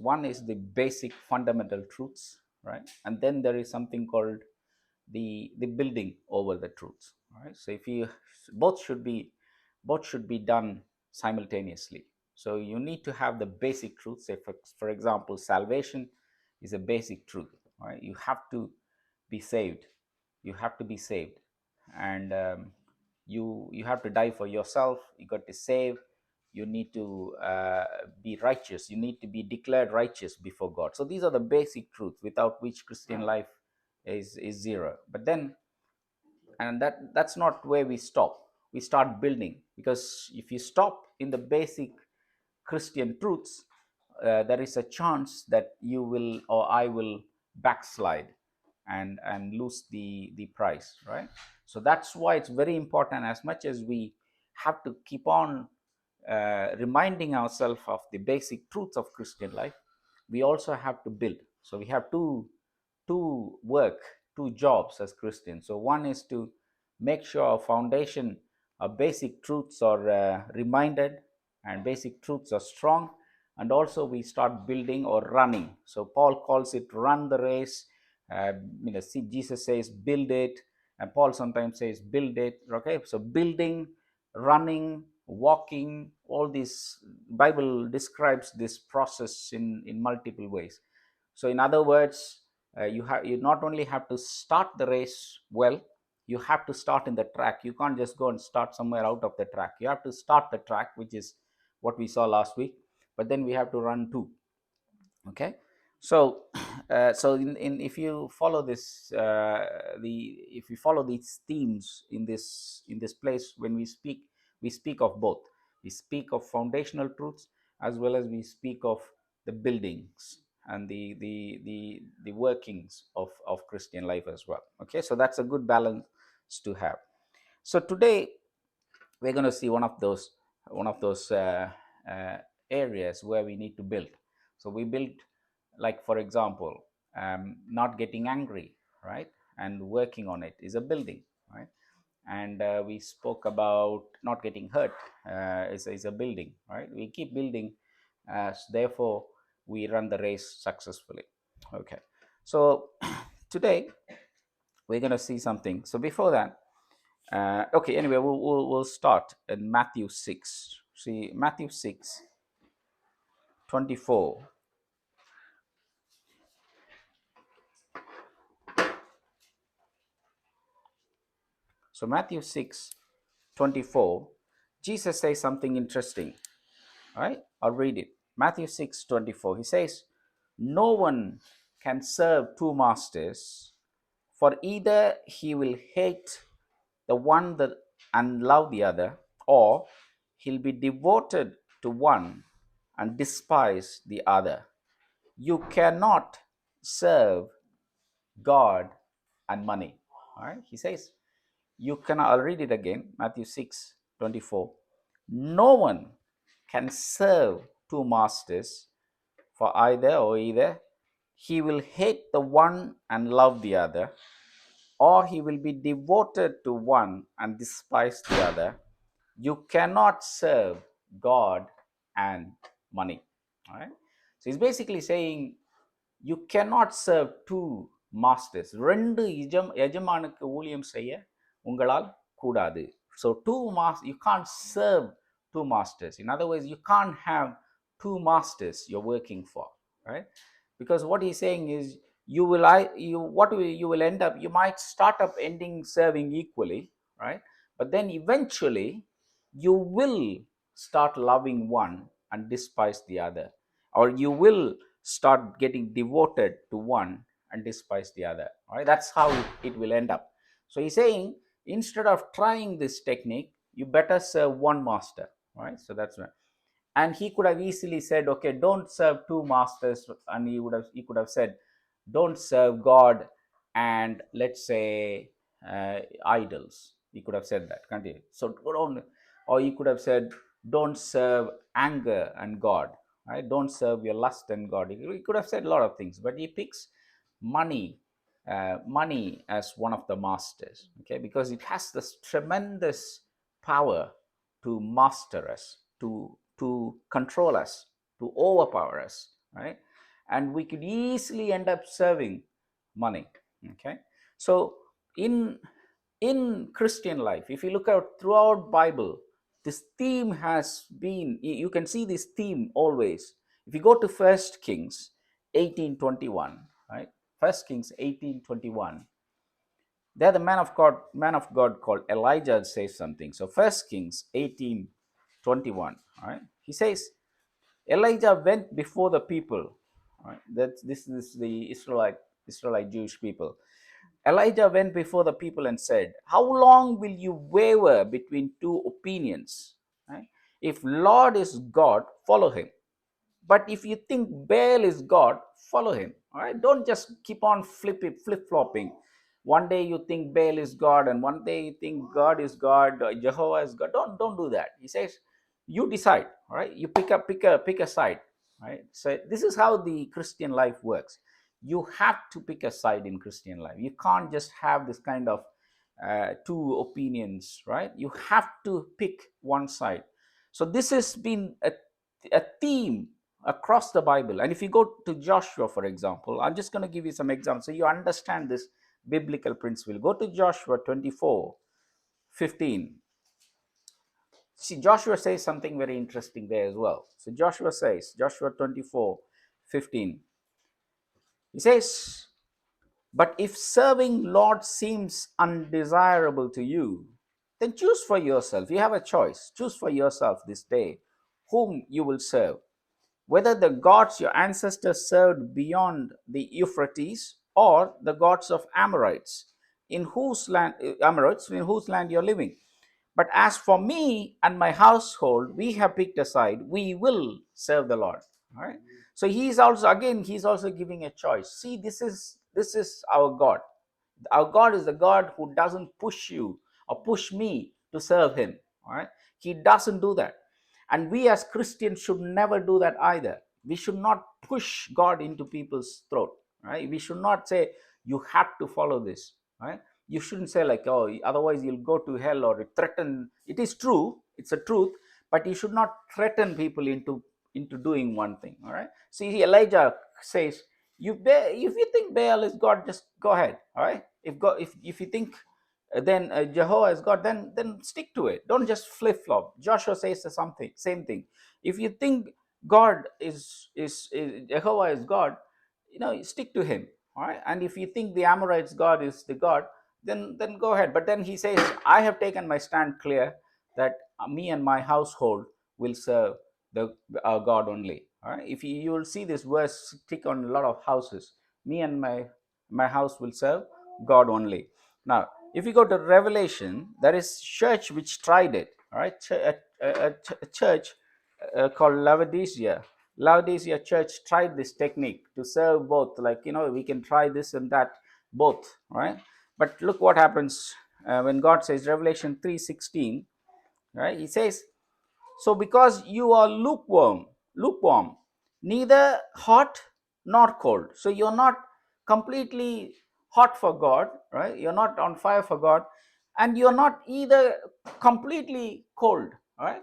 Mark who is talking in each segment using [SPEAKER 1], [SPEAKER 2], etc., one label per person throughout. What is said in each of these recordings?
[SPEAKER 1] One is the basic fundamental truths, right? And then there is something called the building over the truths, right? So if you both should be both should be done simultaneously. So you need to have the basic truths. Say for example, salvation is a basic truth, right? You have to be saved. You have to be saved, and you have to die for yourself. You got to save. You need to be righteous. You need to be declared righteous before God. So these are the basic truths without which Christian life is zero. But then, and that's not where we stop. We start building, because if you stop in the basic Christian truths, there is a chance that you will or I will backslide and lose the prize, right? So that's why it's very important. As much as we have to keep on reminding ourselves of the basic truths of Christian life, we also have to build. So we have two jobs as Christians. So one is to make sure our foundation, our basic truths are reminded, and basic truths are strong, and also we start building or running. So Paul calls it run the race. See, Jesus says build it, and Paul sometimes says build it. Okay, so building, running, walking, all these, Bible describes this process in multiple ways. So in other words, you not only have to start the race well, you have to start in the track. You can't just go and start somewhere out of the track. You have to start the track, which is what we saw last week, but then we have to run too. Okay, so in if you follow this if you follow these themes in this place, when we speak of both. We speak of foundational truths, as well as we speak of the buildings and the workings of Christian life as well. Okay, so that's a good balance to have. So today we're going to see one of those uh, areas where we need to build. So we build, like for example, not getting angry, right? And working on it is a building, right? And we spoke about not getting hurt is a building, right? We keep building, therefore we run the race successfully. Okay, so today we're going to see something. So before that, okay, anyway, we'll start in Matthew 6. See, Matthew 6:24. So Matthew 6:24, Jesus says something interesting. All right, I'll read it. Matthew 6:24. He says, "No one can serve two masters, for either he will hate the one that and love the other, or he'll be devoted to one and despise the other. You cannot serve God and money." All right, he says, you cannot. I'll read it again. Matthew 6:24. No one can serve two masters, for either he will hate the one and love the other, or he will be devoted to one and despise the other. You cannot serve God and money. All right. So he's basically saying you cannot serve two masters. ரெண்டு எஜமானுக்கு ஊழியம் செய்ய உங்களால் கூடாது. So you can't serve two masters. In other words, you can't have two masters you're working for, right? Because what he's saying is you will end up, you might start up ending serving equally, right? But then eventually you will start loving one and despise the other, or you will start getting devoted to one and despise the other. All right, that's how it will end up. So he's saying, instead of trying this technique, you better serve one master. Right, so that's right. And he could have easily said, okay, don't serve two masters, and he could have said, don't serve God and, let's say, idols. He could have said that, can't he? So don't, or he could have said, don't serve anger and God, right? Don't serve your lust and God. He could have said a lot of things, but he picks money, money as one of the masters, okay, because it has this tremendous power to master us, to control us, to overpower us, right? and we could easily end up serving money. Okay, so in in Christian life, if you look out throughout Bible, this theme has been, you can see this theme always. If you go to First Kings 18:21, right? First Kings 18:21, there the man of God called Elijah says something. So First Kings 18:21, right? He says, Elijah went before the people. Right? This is the Israelite Jewish people. Elijah went before the people and said, how long will you waver between two opinions? Right? If Lord is God, follow him. But if you think Baal is God, follow him. All right, don't just keep on flip flopping. One day you think Baal is God, and one day you think God is God, Jehovah is God. Don't do that. He says, you decide. All right, you pick a side. Right. So this is how the Christian life works. You have to pick a side in Christian life. You can't just have this kind of two opinions. Right. You have to pick one side. So this has been a theme across the Bible. And if you go to Joshua, for example, I'm just going to give you some examples so you understand this biblical principle. Go to Joshua 24:15. See, Joshua says something very interesting there as well. So Joshua says, Joshua 24:15, he says, but if serving Lord seems undesirable to you, then choose for yourself. You have a choice. Choose for yourself this day whom you will serve, whether the gods your ancestors served beyond the Euphrates or the gods of Amorites in whose land you're living. But as for me and my household, we have picked a side. We will serve the Lord. All right. So he's also giving a choice. See, this is our God. Our God is a God who doesn't push you or push me to serve him. All right. He doesn't do that. And we as Christians should never do that either. We should not push God into people's throat. Right? We should not say, you have to follow this. Right? You shouldn't say like, oh, otherwise you'll go to hell, or threaten. It is true, it's a truth, but you should not threaten people into doing one thing. All right. See, Elijah says, if you think Baal is God, just go ahead. All right. If you think then Jehovah is God, then stick to it. Don't just flip flop. Joshua says the something same thing. If you think God is Jehovah is God, stick to him. All right. And if you think the Amorites God is the God, then go ahead. But then he says, I have taken my stand clear that me and my household will serve the God only. All right. If you will see this verse stick on a lot of houses, me and my house will serve God only. Now, if you go to Revelation, there is church which tried it. All right, a church called Laodicea. Laodicea church tried this technique to serve both. Like, we can try this and that both. Right, but look what happens when God says, Revelation 3:16. Right, He says, so because you are lukewarm, neither hot nor cold. So you're not completely hot for God, right? You're not on fire for God, and you're not either completely cold, right?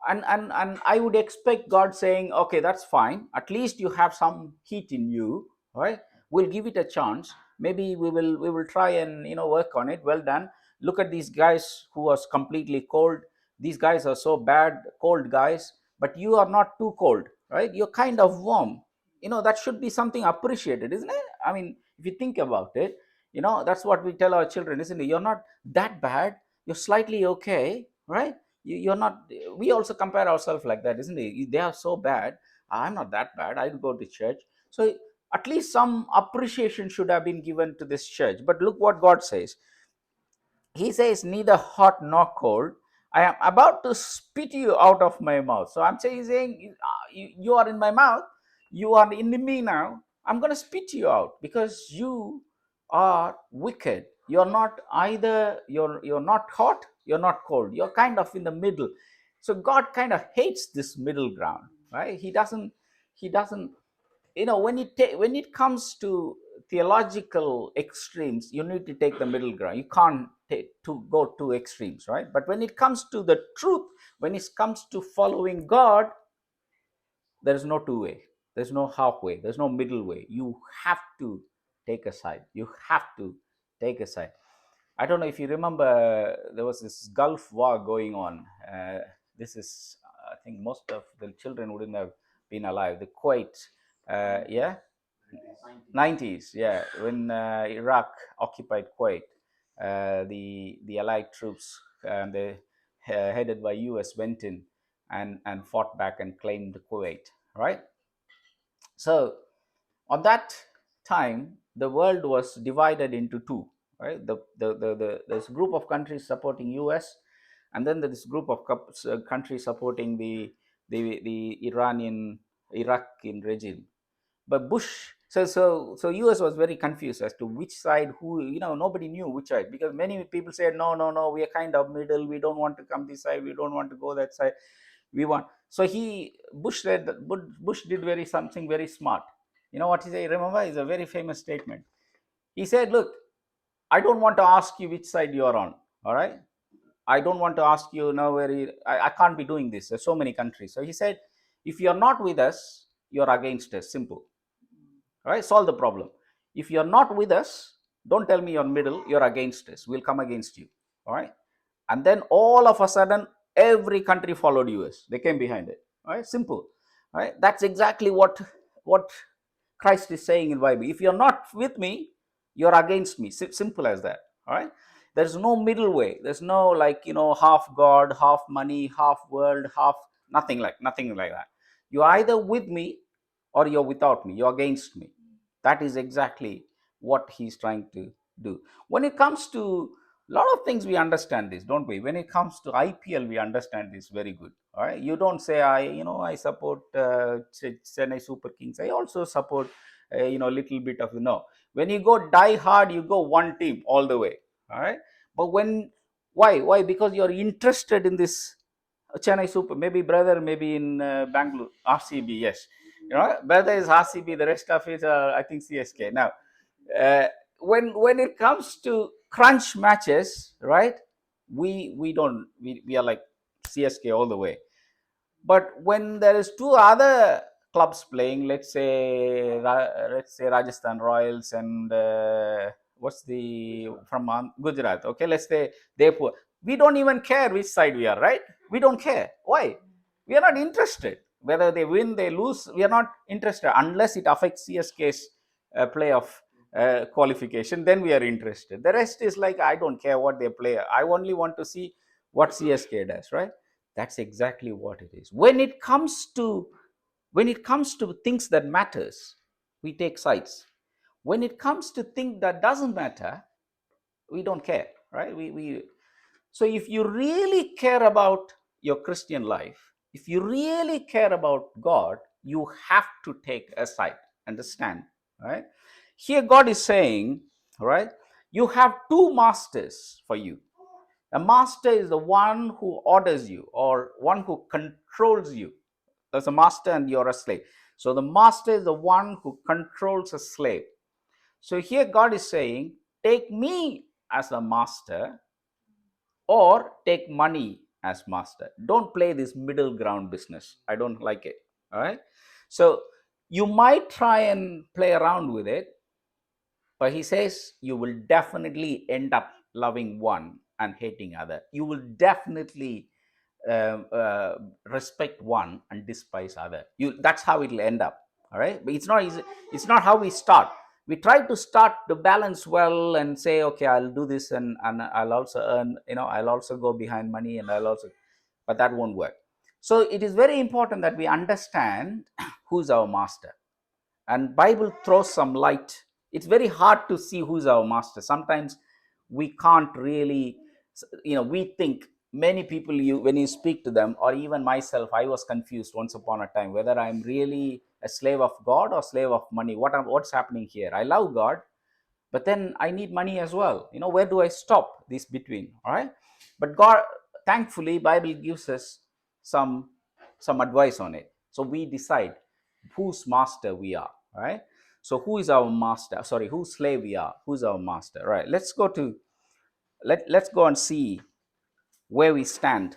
[SPEAKER 1] And I would expect God saying, okay, that's fine. At least you have some heat in you, right? We'll give it a chance. Maybe we will try and work on it. Well done. Look at these guys who was completely cold. These guys are so bad, cold guys, but you are not too cold, right? You're kind of warm. That should be something appreciated, isn't it? I mean, if you think about it, that's what we tell our children, isn't it? You're not that bad, you're slightly okay, right? You're not. We also compare ourselves like that, isn't it? They are so bad, I'm not that bad, I go to church. So at least some appreciation should have been given to this church. But look what God says. He says, neither hot nor cold. I am about to spit you out of my mouth. So I'm saying, you are in my mouth. You are in me now. I'm going to spit you out because you are wicked. You're not either, you're not hot, you're not cold. You're kind of in the middle. So God kind of hates this middle ground, right? He doesn't when it comes to theological extremes, you need to take the middle ground. You can't go to extremes, right? But when it comes to the truth, when it comes to following God, there is no two way. There's no halfway. There's no middle way. You have to take a side. You have to take a side. I don't know if you remember, there was this Gulf War going on. This is, I think, most of the children wouldn't have been alive. The Kuwait, yeah, 90s, yeah, when Iraq occupied Kuwait, the Allied troops, they headed by US, went in and fought back and claimed Kuwait, right? So on that time, the world was divided into two, right? There's a group of countries supporting US, and then there's this group of countries supporting the Iranian Iraqi regime. But Bush, so US was very confused as to which side, who, nobody knew which side, because many people said, no, no, no, we are kind of middle, we don't want to come this side, we don't want to go that side, we want. So Bush said that, Bush did something very smart. You know what he said? Remember, it's a very famous statement. He said, look, I don't want to ask you which side you're on. All right, I don't want to ask you now I can't be doing this, there's so many countries. So he said, if you're not with us, you're against us. Simple. All right, solve the problem. If you're not with us, don't tell me you're middle, you're against us, we'll come against you. All right. And then all of a sudden, every country followed US. They came behind it. All right, simple. All right, that's exactly what Christ is saying in the Bible. If you're not with me, you're against me. Simple as that. All right. There's no middle way. There's no, like, half God, half money, half world, half nothing like that. You're either with me or you're without me. You're against me. That is exactly what he's trying to do. When it comes to a lot of things, we understand this, don't we? When it comes to IPL, we understand this very good. All right, you don't say, I support Chennai Super Kings, I also support little bit of, when you go die hard, you go one team all the way. All right, but why? Because you're interested in this Chennai Super, maybe brother, maybe in Bangalore, RCB, yes. Brother is RCB, the rest of it, I think CSK. Now, uh, when it comes to crunch matches, right? We are like CSK all the way. But when there is two other clubs playing, let's say Rajasthan Royals and what's the from Gujarat, okay, let's say they put, we don't even care which side we are, right? We don't care. Why? We are not interested whether they win, they lose. We are not interested unless it affects CSK's playoff qualification. Then we are interested. The rest is like, I don't care what they play. I only want to see what CSK does, right? That's exactly what it is. When it comes to things that matters, we take sides. When it comes to things that doesn't matter, we don't care, right? We So if you really care about your Christian life, if you really care about God, you have to take a side, understand, right? Here God is saying, right, you have two masters for you. A master is the one who orders you or one who controls you. There's a master and you're a slave. So the master is the one who controls a slave. So here God is saying, take me as a master or take money as master. Don't play this middle ground business. I don't like it. All right. So you might try and play around with it, but he says you will definitely end up loving one and hating other. You will definitely respect one and despise other. That's how it will end up. All right, but it's not easy. It's not how we start. We try to start the balance well and say, okay, I'll do this and I'll also earn. I'll also go behind money and I'll also, but that won't work. So it is very important that we understand who's our master, and Bible throws some light. It's very hard to see who's our master. Sometimes we can't really, we think, many people, when you speak to them, or even myself, I was confused once upon a time whether I'm really a slave of God or slave of money. What's happening here? I love God, but then I need money as well. Where do I stop this between? All right. But God, thankfully, Bible gives us some advice on it, so we decide whose master we are. All right. So who is our master? Sorry, whose slave we are? Who's our master? All right. Let's go and see where we stand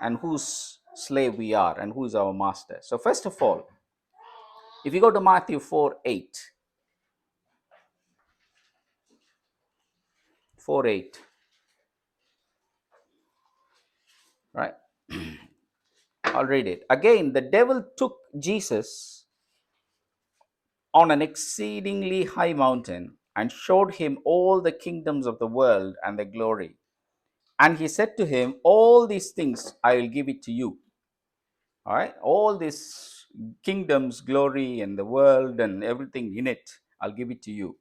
[SPEAKER 1] and whose slave we are and who's our master. So first of all, If you go to Matthew 4:8, 4:8, right? I'll read it. Again, the devil took Jesus on an exceedingly high mountain and showed him all the kingdoms of the world and their glory. And he said to him, all these things I will give it to you. All right, all these kingdoms, glory, and the world and everything in it, I'll give it to you.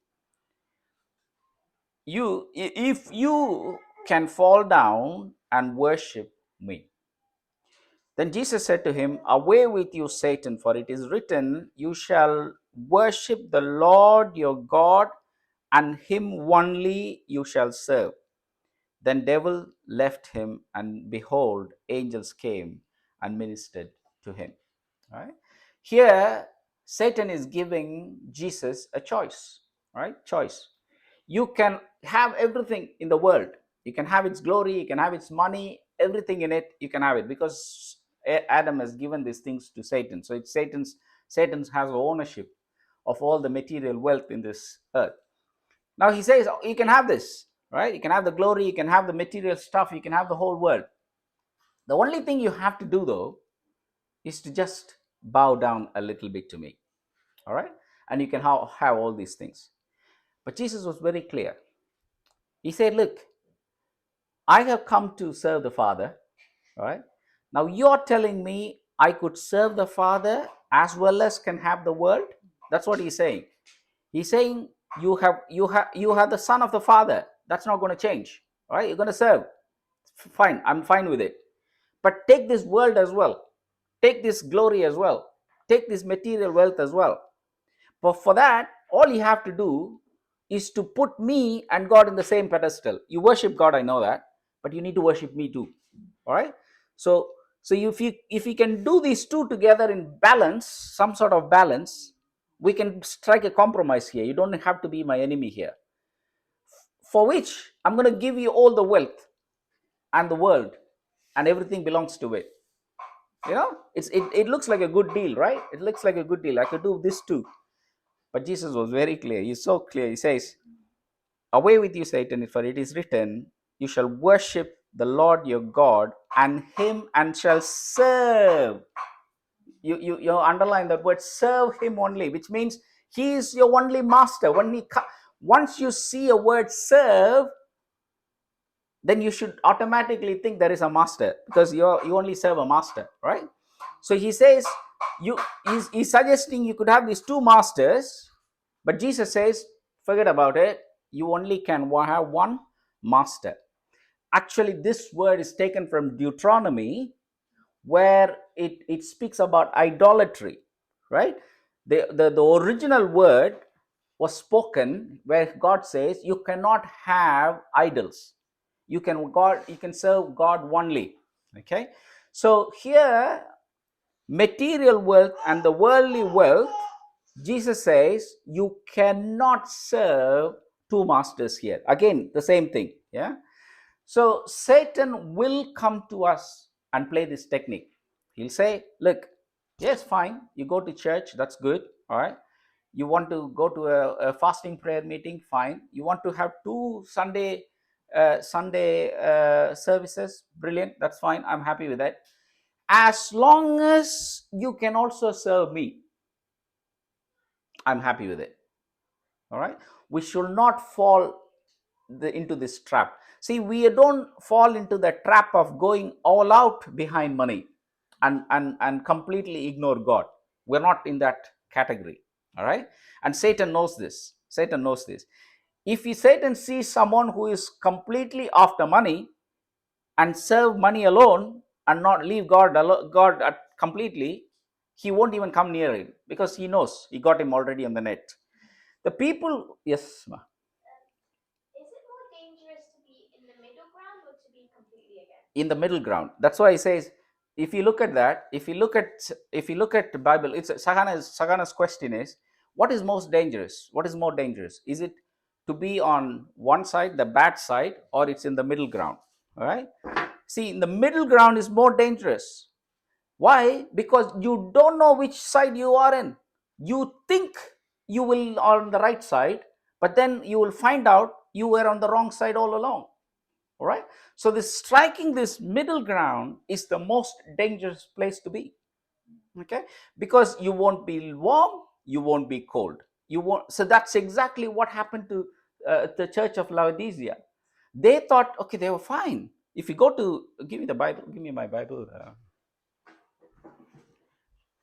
[SPEAKER 1] If you can fall down and worship me. Then Jesus said to him, away with you, Satan, for it is written, you shall worship the Lord your God, and him only you shall serve. Then devil left him, and behold, angels came and ministered to him. Right? Here, Satan is giving Jesus a choice. Right? Choice. You can have everything in the world. You can have its glory, you can have its money, everything in it, you can have it, because Adam has given these things to Satan. So it's Satan's has ownership of all the material wealth in this earth. Now he says, oh, you can have this, right? You can have the glory, you can have the material stuff, you can have the whole world. The only thing you have to do, though, is to just bow down a little bit to me, all right? And you can have all these things. But Jesus was very clear. He said, look, I have come to serve the Father, all right? Now you're telling me I could serve the Father as well as can have the world? That's what he's saying. He's saying you have the Son of the Father. That's not going to change. All right, you're going to serve. Fine, I'm fine with it. But take this world as well. Take this glory as well. Take this material wealth as well. But for that, all you have to do is to put me and God in the same pedestal. You worship God, I know that, but you need to worship me too. All right. So if you can do these two together in balance, some sort of balance, we can strike a compromise here. You don't have to be my enemy here. For which I'm going to give you all the wealth and the world, and everything belongs to it. It looks like a good deal, right? It looks like a good deal. I could do this too. But Jesus was very clear. He's so clear. He says, away with you, Satan, for it is written, you shall worship the Lord your God, and him and shall serve. You underline that word, serve him only, which means he is your only master. Once you see a word serve, then you should automatically think there is a master, because you only serve a master, right? So he says, he's suggesting you could have these two masters, but Jesus says, forget about it. You only can have one master. Actually, this word is taken from Deuteronomy, where it speaks about idolatry, right? The original word was spoken where God says you cannot have idols. You can serve God only. Okay, so here, material wealth and the worldly wealth, Jesus says you cannot serve two masters here. Again, the same thing. Yeah. So Satan will come to us and play this technique. He'll say, look, yes, fine, you go to church, that's good. All right. You want to go to a fasting prayer meeting, fine. You want to have two Sunday services, brilliant, that's fine, I'm happy with that. As long as you can also serve me, I'm happy with it. All right. We should not fall into this trap. See, we don't fall into the trap of going all out behind money and completely ignore God. We're not in that category. All right. And Satan knows this. Satan knows this. If Satan sees someone who is completely after money and serve money alone and not leave God completely, he won't even come near him, because he knows he got him already on the net. The people, yes, ma. Is it more dangerous to be in the middle ground or to be completely against? In the middle ground. That's why he says, if you look at that, if you look at the Bible, it's Sagana's question is, what is most dangerous? What is more dangerous? Is it to be on one side, the bad side, or it's in the middle ground? All right. See, in the middle ground is more dangerous. Why? Because you don't know which side you are in. You think you will on the right side, but then you will find out you were on the wrong side all along. All right. So this striking this middle ground is the most dangerous place to be. Okay, because you won't be warm, you won't be cold, you won't. So that's exactly what happened to the church of Laodicea. They thought, okay, they were fine. If you go to, give me the Bible, give me my Bible.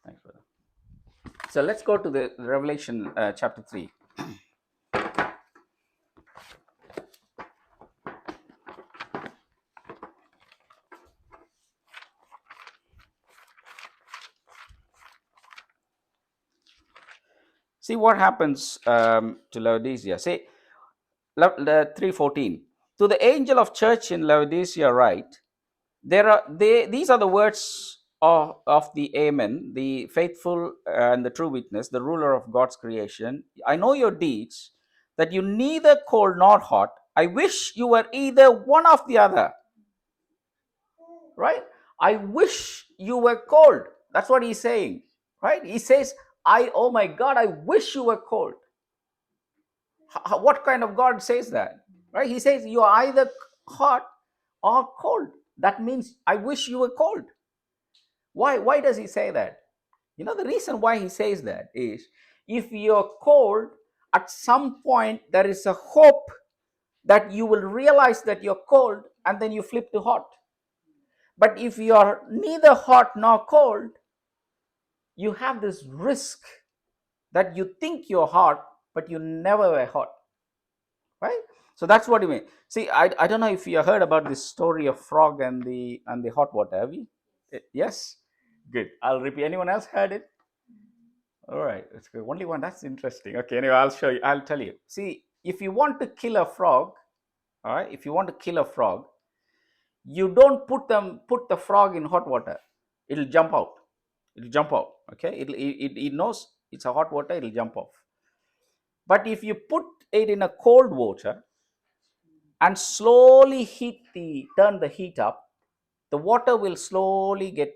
[SPEAKER 1] Thanks, brother. So let's go to the Revelation chapter 3. See what happens to Laodicea. Say, 3:14. To the angel of church in Laodicea write, these are the words of the Amen, the faithful and the true witness, the ruler of God's creation. I know your deeds, that you neither cold nor hot. I wish you were either one of the other. Right? I wish you were cold. That's what he's saying. Right? He says, oh my God, I wish you were cold. What kind of God says that? Right? He says, you are either hot or cold. That means, I wish you were cold. Why does he say that? You know, the reason why he says that is, if you're cold, at some point there is a hope that you will realize that you're cold and then you flip to hot. But if you're neither hot nor cold, you have this risk that you think you're hot, but you never were hot. Right? So that's what you mean. See, I don't know if you heard about this story of frog and the hot water. Have you? Yes? Good. I'll repeat. Anyone else heard it? All right, it's good. Only one. That's interesting. Okay, anyway, I'll show you. I'll tell you. See, if you want to kill a frog, all right, if you want to kill a frog, you don't put the frog in hot water. It'll jump out. It'll jump out. Okay, it knows it's a hot water. It'll jump off. But if you put it in a cold water and slowly turn the heat up, the water will slowly get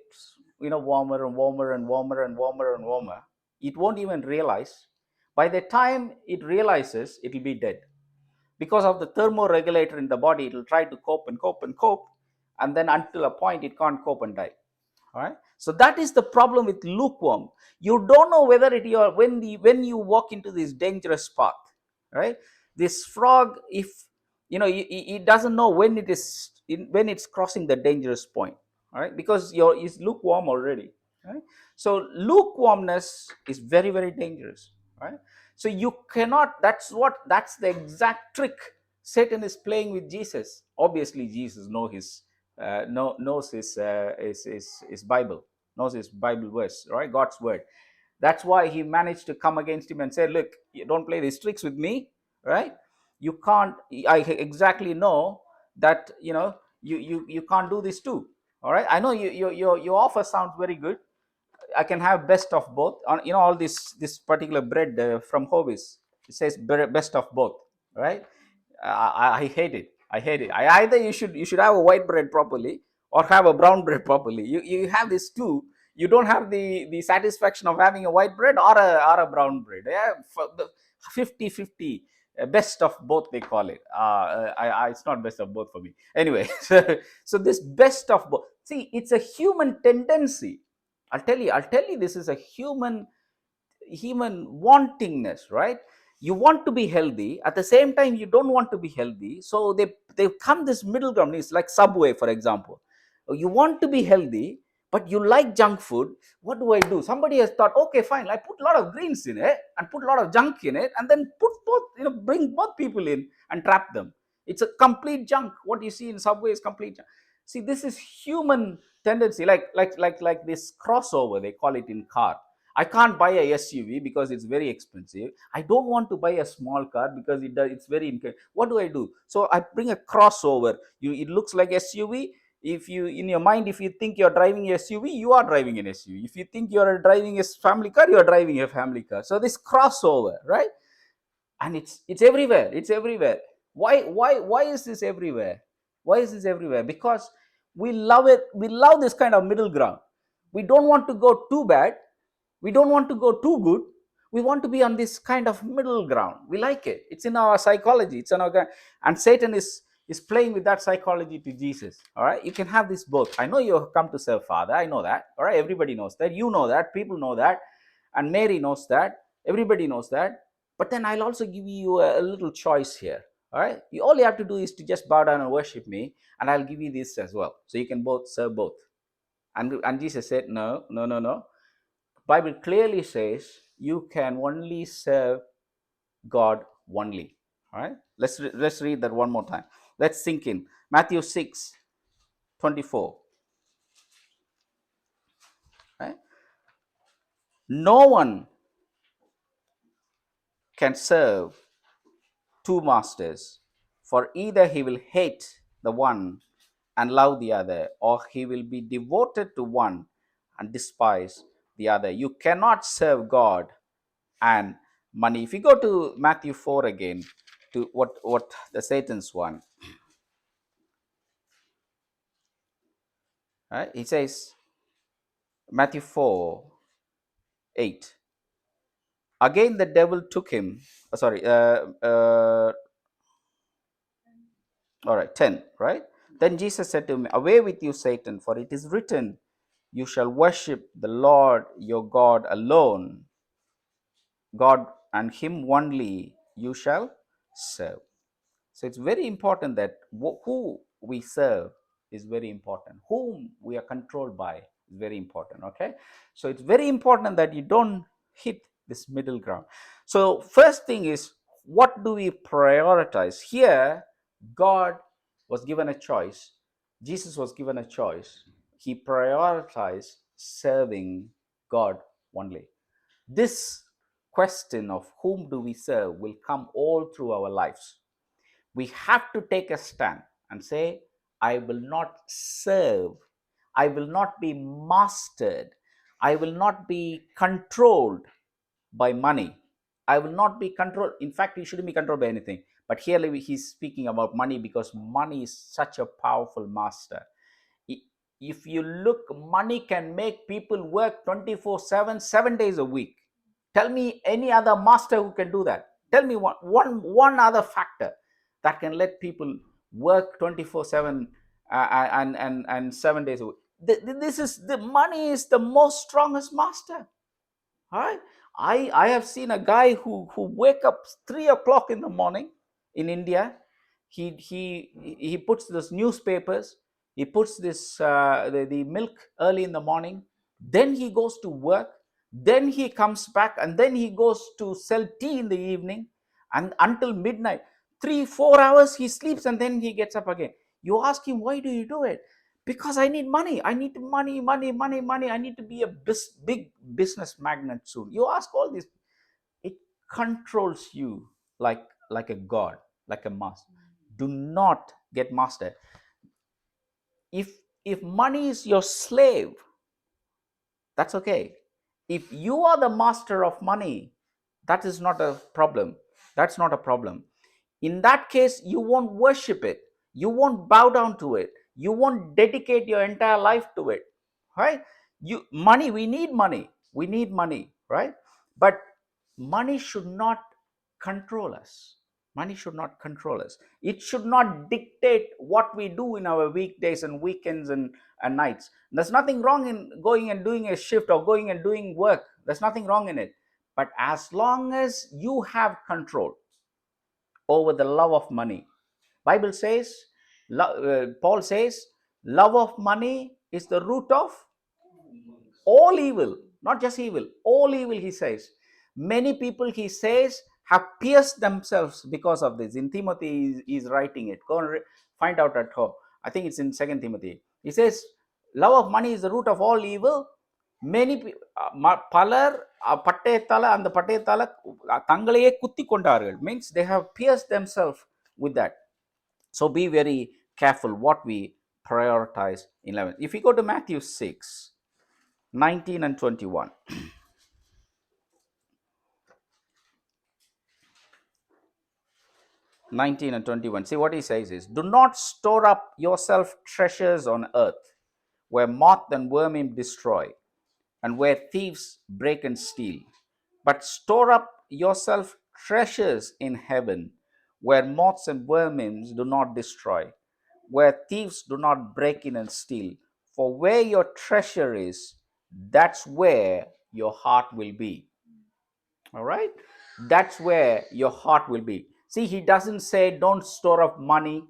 [SPEAKER 1] warmer and warmer and warmer and warmer and warmer. It won't even realize. By the time it realizes, it will be dead. Because of the thermoregulator in the body, it will try to cope and cope and cope, and then until a point it can't cope and die. All right. So that is the problem with lukewarm. You don't know whether when you walk into this dangerous path, right? This frog, if it doesn't know when when it's crossing the dangerous point, all right? Because it's lukewarm already, right? So lukewarmness is very, very dangerous, right? So you cannot. That's the exact trick Satan is playing with Jesus. Obviously, Jesus knows his Bible, knows his Bible verse, right? God's word. That's why he managed to come against him and say, "Look, you don't play these tricks with me, right? You can't. I exactly know that you can't do this too. All right. I know your offer sounds very good. I can have best of both. All this particular bread from Hovis, it says best of both, right? I hate it. I hate it. Either you should have a white bread properly or have a brown bread properly. You have this two. You don't have the satisfaction of having a white bread or a brown bread. Yeah, for the 50-50, best of both they call it. It's not best of both for me. Anyway, so this best of both. See, it's a human tendency. I'll tell you, this is a human wantingness, right? You want to be healthy, at the same time you don't want to be healthy, so they come this middle ground. It's like Subway, for example. You want to be healthy, but you like junk food. What do I do? Somebody has thought, okay, fine, I put a lot of greens in it and put a lot of junk in it, and then put both, bring both people in and trap them. It's a complete junk. What you see in Subway is complete junk. See, this is human tendency, like this crossover, they call it in car. I can't buy a SUV because it's very expensive. I don't want to buy a small car because it's very what do I do? So I bring a crossover. It looks like SUV. If you, in your mind, if you think you're driving a SUV, you are driving an SUV. If you think you're driving a family car, you are driving a family car. So this crossover, right? And it's everywhere. It's everywhere. Why is this everywhere? Why is this everywhere? Because we love it. We love this kind of middle ground. We don't want to go too bad, we don't want to go too good, We want to be on this kind of middle ground. We like it. It's in our psychology. It's in our, and Satan is playing with that psychology to Jesus. All right, you can have this both. I know you have come to serve Father. I know that. All right, everybody knows that. You know that. People know that, and Mary knows that. Everybody knows that. But then I'll also give you a little choice here. All right, all you have to do is to just bow down and worship me, and I'll give you this as well, so you can both serve both. And Jesus said, no, no, no, no. Bible clearly says you can only serve God only. All right, let's read that one more time. Let's sink in. Matthew 6:24. Right? No one can serve two masters, for either he will hate the one and love the other, or he will be devoted to one and despise the other. You cannot serve God and money. If you go to Matthew 4 again, to what the Satan's one, right? He says, Matthew 4:8. Again, the devil took him. All right, 10, right? Then Jesus said to him, away with you, Satan, for it is written, you shall worship the Lord your God alone. God and him only you shall serve. So it's very important that who we serve is very important. Whom we are controlled by is very important. Okay, so it's very important that you don't hit this middle ground. So first thing is, what do we prioritize? Here, God was given a choice. Jesus was given a choice. He prioritized serving God only. This question of whom do we serve will come all through our lives. We have to take a stand and say, I will not serve, I will not be mastered, I will not be controlled by money. I will not be controlled. In fact, you shouldn't be controlled by anything. But here he's speaking about money because money is such a powerful master. If you look, money can make people work 24/7, 7 days a week. Tell me any other master who can do that. Tell me one other factor that can let people work 24/7 and 7 days a week. This is the money is the most strongest master. All right. I have seen a guy who wake up 3 o'clock in the morning in India. He puts those newspapers. He puts this the milk early in the morning. Then he goes to work. Then he comes back and then he goes to sell tea in the evening and until midnight. 3 4 hours he sleeps and then he gets up again. You ask him, why do you do it? Because I need money. I need money, money, money, money. I need to be a big business magnate soon. You ask all this, it controls you like a god, like a master. Do not get mastered. If money is your slave, that's okay. If you are the master of money, that is not a problem. That's not a problem. In that case, you won't worship it. You won't bow down to it. You won't dedicate your entire life to it. Right? Money, we need money. We need money, right? But money should not control us. Money should not control us. It should not dictate what we do in our weekdays and weekends and nights. There's nothing wrong in going and doing a shift or going and doing work. There's nothing wrong in it. But as long as you have control over the love of money, Bible says, Paul says, love of money is the root of all evil, not just evil, all evil, he says. Many people, he says, have pierced themselves because of this. In Timothy, he is writing it. Go and find out at home. I think it's in 2 Timothy. He says, love of money is the root of all evil. Many பலர் பட்டயத்தால அந்த பட்டயத்தால தங்களையே குத்தி கொண்டார்கள். Means they have pierced themselves with that. So be very careful what we prioritize in life. If we go to Matthew 6:19 and 21. 19 and 21. See what he says is, do not store up yourself treasures on earth, where moth and vermin destroy, and where thieves break and steal. but store up yourself treasures in heaven, where moths and vermin do not destroy, where thieves do not break in and steal. For where your treasure is, that's where your heart will be. All right? That's where your heart will be. See, he doesn't say don't store up money.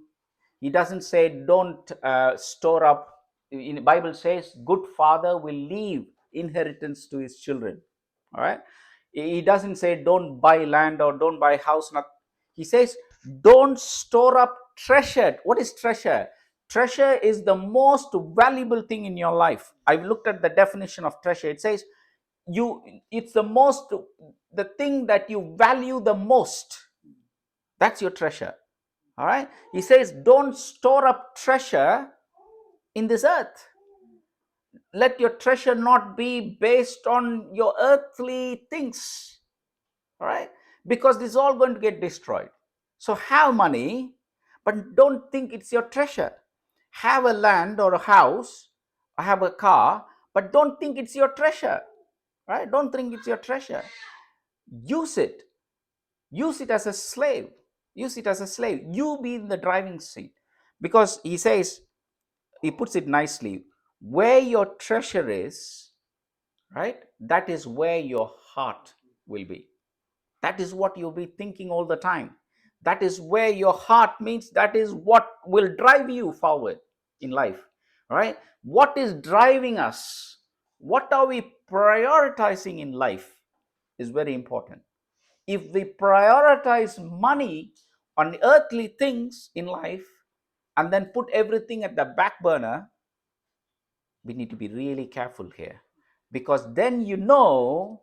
[SPEAKER 1] He doesn't say don't store up. In the Bible says good father will leave inheritance to his children. All right? He doesn't say don't buy land or don't buy house. Not. He says don't store up treasure. What is treasure? Treasure is the most valuable thing in your life. I've looked at the definition of treasure. It says it's the thing that you value the most. That's your treasure. All right. He says don't store up treasure in this earth. Let your treasure not be based on your earthly things. All right, because this is all going to get destroyed. So have money, but don't think it's your treasure. Have a land or a house, or have a car, but don't think it's your treasure. Right? Don't think it's your treasure. Use it. Use it as a slave. Use it as a slave. You be in the driving seat. Because he says, he puts it nicely, where your treasure is, right, that is where your heart will be. That is what you'll be thinking all the time. That is where your heart means. That is what will drive you forward in life. Right? What is driving us? What are we prioritizing in life is very important. If we prioritize money on earthly things in life and then put everything at the back burner, we need to be really careful here, because then you know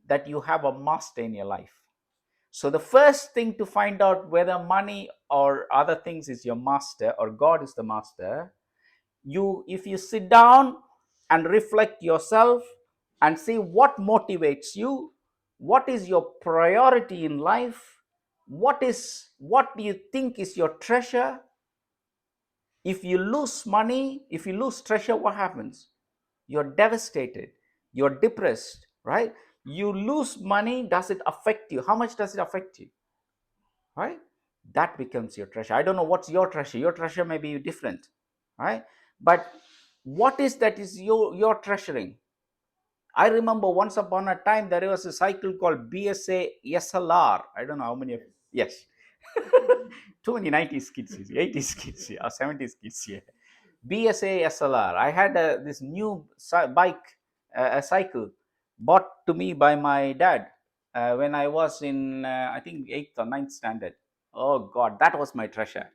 [SPEAKER 1] that you have a master in your life. So the first thing to find out whether money or other things is your master or God is the master, if you sit down and reflect yourself and see what motivates you, what is your priority in life, what do you think is your treasure? If you lose money, if you lose treasure, what happens? You're devastated, you're depressed, right? You lose money, does it affect you? How much does it affect you? Right? That becomes your treasure. I don't know what's your treasure. Your treasure may be different, right? But what is that is your treasuring? I remember once upon a time there was a cycle called BSA SLR. I don't know how many of yes. Too many 90s kids, 80s kids, or 70s kids here. BSA SLR. I had this new bike, a cycle, bought to me by my dad when I was in, I think, 8th or ninth standard. Oh God, that was my treasure.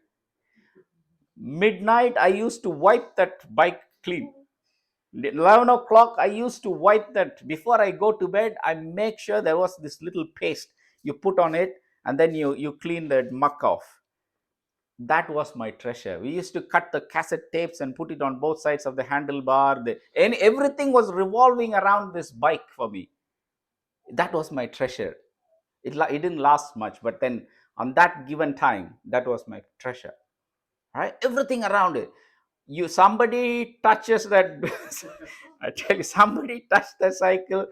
[SPEAKER 1] Midnight, I used to wipe that bike clean. 11 o'clock, I used to wipe that. Before I go to bed, I make sure there was this little paste you put on it, and then you clean the muck off. That was my treasure. We used to cut the cassette tapes and put it on both sides of the handlebar. And everything was revolving around this bike for me. That was my treasure. It didn't last much, but then on that given time, that was my treasure. Right? Everything around it. Somebody touches that. I tell you, somebody touched the cycle,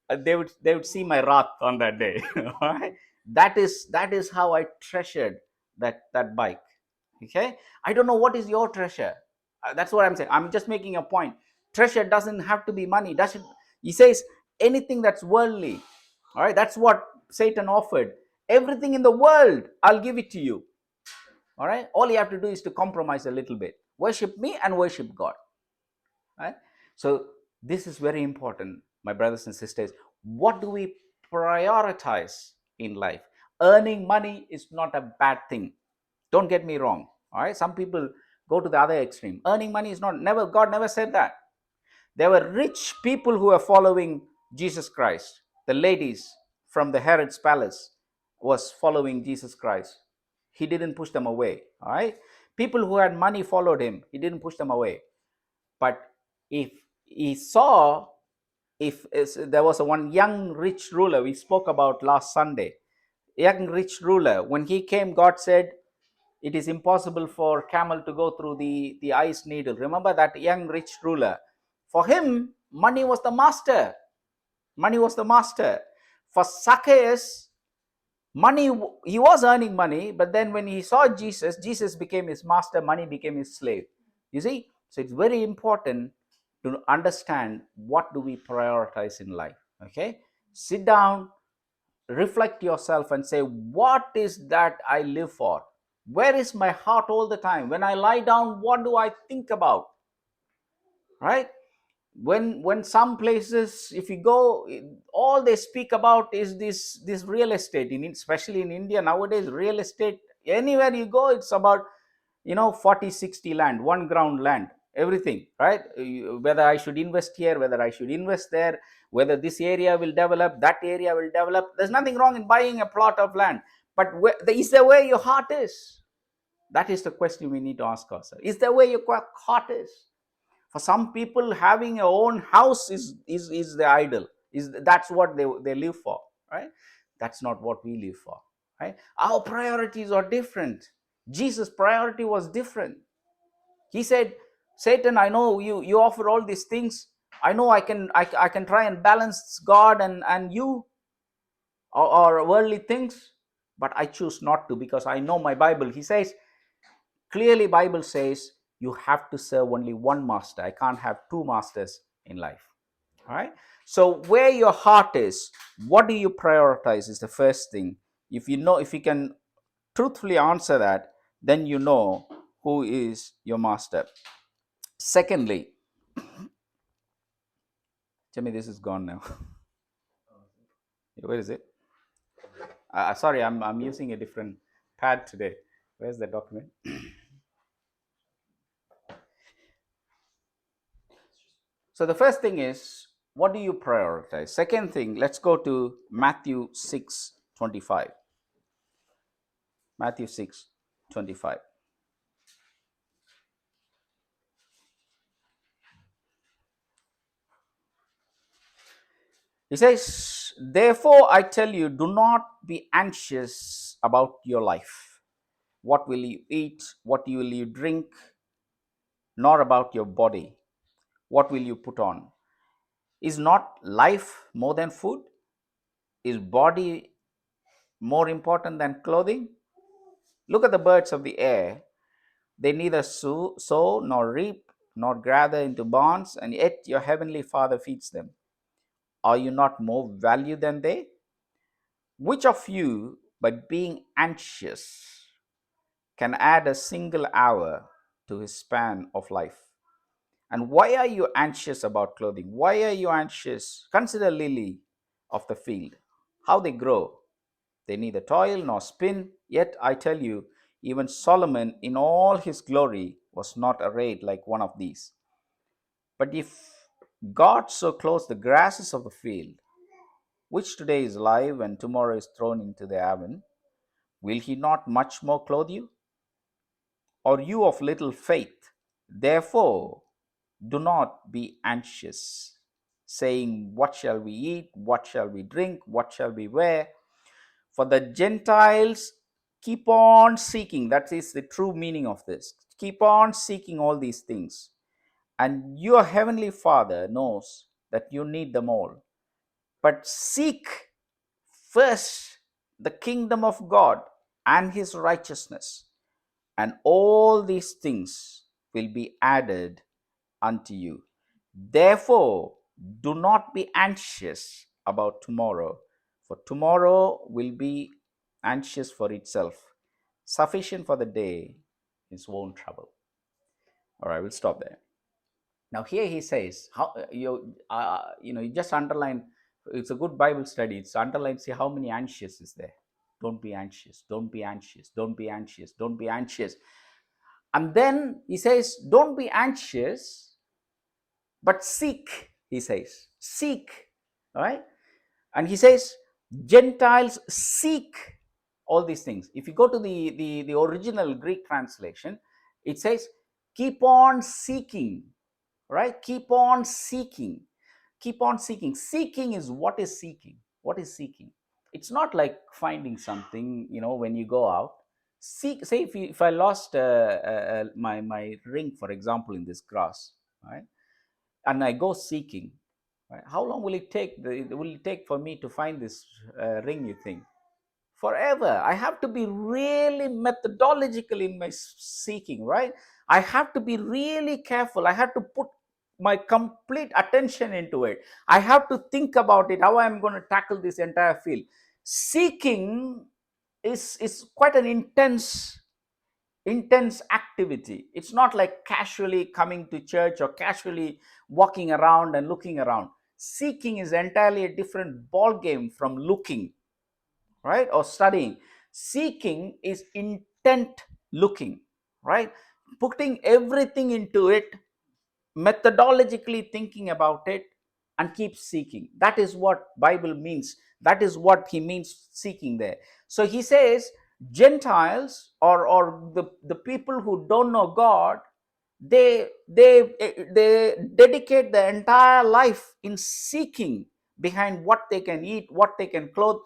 [SPEAKER 1] they would see my wrath on that day. Right? That is how I treasured that bike. Okay, I don't know what is your treasure. That's what I'm saying. I'm just making a point. Treasure doesn't have to be money. Doesn't He says anything that's worldly. All right, that's what Satan offered. Everything in the world, I'll give it to you. All right, all you have to do is to compromise a little bit. Worship me and worship God. Right? So this is very important, my brothers and sisters. What do we prioritize in life? Earning money is not a bad thing. Don't get me wrong. All right, some people go to the other extreme. Earning money is not never. God never said that. There were rich people who were following Jesus Christ. The ladies from the Herod's palace was following Jesus Christ. He didn't push them away. All right, people who had money followed him. He didn't push them away. But if he saw, if there was one young rich ruler we spoke about last Sunday, young rich ruler, when he came, God said, it is impossible for camel to go through the ice needle. Remember that young rich ruler? For him, money was the master. Money was the master. For Zacchaeus, money, he was earning money, but then when he saw Jesus, Jesus became his master, money became his slave. You see, so it's very important to understand what do we prioritize in life. Okay, sit down, reflect yourself and say, what is that I live for? Where is my heart all the time? When I lie down, what do I think about? Right? When some places, if you go, all they speak about is this real estate, especially in India nowadays. Real estate, anywhere you go, it's about 40 60 land, one ground land, everything, right? Whether I should invest here, whether I should invest there, whether this area will develop, that area will develop. There's nothing wrong in buying a plot of land, but is there where your heart is? That is the question we need to ask ourselves. Is there where your heart is? For some people, having a own house is the idol, is that's what they live for, right? That's not what we live for, right? Our priorities are different. Jesus' priority was different. He said, Satan, I know you offer all these things. I know I can try and balance God and you, or worldly things, but I choose not to, because I know my Bible. He says clearly, Bible says you have to serve only one master. I can't have two masters in life. All right. So where your heart is, what do you prioritize is the first thing. If you can truthfully answer that, then you know who is your master. Secondly, Jimmy, this is gone now. Where is it? Sorry, I'm using a different pad today. Where's the document? So the first thing is, what do you prioritize? Second thing, let's go to Matthew 6:25. Matthew 6:25. He says, therefore I tell you, do not be anxious about your life. What will you eat? What will you drink? Nor about your body. What will you put on? Is not life more than food? Is body more important than clothing? Look at the birds of the air. They neither sow nor reap nor gather into barns, and yet your heavenly Father feeds them. Are you not more valuable than they? Which of you, by being anxious, can add a single hour to his span of life? And why are you anxious about clothing? Why are you anxious? Consider lily of the field, how they grow. They neither toil nor spin. Yet I tell you, even Solomon in all his glory was not arrayed like one of these. But if God so clothes the grasses of the field, which today is alive and tomorrow is thrown into the oven, will he not much more clothe you? Or you of little faith? Therefore, do not be anxious, saying, what shall we eat? What shall we drink? What shall we wear? For the Gentiles keep on seeking. That is the true meaning of this. Keep on seeking all these things. And your heavenly Father knows that you need them all. But seek first the kingdom of God and his righteousness, and all these things will be added unto you. Therefore, do not be anxious about tomorrow, for tomorrow will be anxious for itself. Sufficient for the day is own trouble. All right, we'll stop there. Now here he says, how you just underline. It's a good Bible study. It's underline. See how many anxious is there. Don't be anxious. Don't be anxious. Don't be anxious. Don't be anxious. And then he says, don't be anxious, but seek. He says, seek. All right. And he says, Gentiles seek all these things. If you go to the original Greek translation, it says, keep on seeking, right? Keep on seeking. Keep on seeking. Seeking is what is seeking? What is seeking? It's not like finding something, when you go out. Seek, say if I lost my ring, for example, in this grass, right? And I go seeking. Right? How long will it take? Will it take for me to find this ring? You think? Forever. I have to be really methodological in my seeking, right? I have to be really careful. I have to put my complete attention into it. I have to think about it, how I'm going to tackle this entire field. Seeking is quite an intense activity. It's not like casually coming to church or casually walking around and looking around. Seeking is entirely a different ball game from looking, right, or studying. Seeking is intent looking, right, putting everything into it, methodologically thinking about it, and keep seeking. That is what Bible means. That is what he means seeking there. So he says Gentiles, or the people who don't know God, they dedicate their entire life in seeking behind what they can eat, what they can clothe.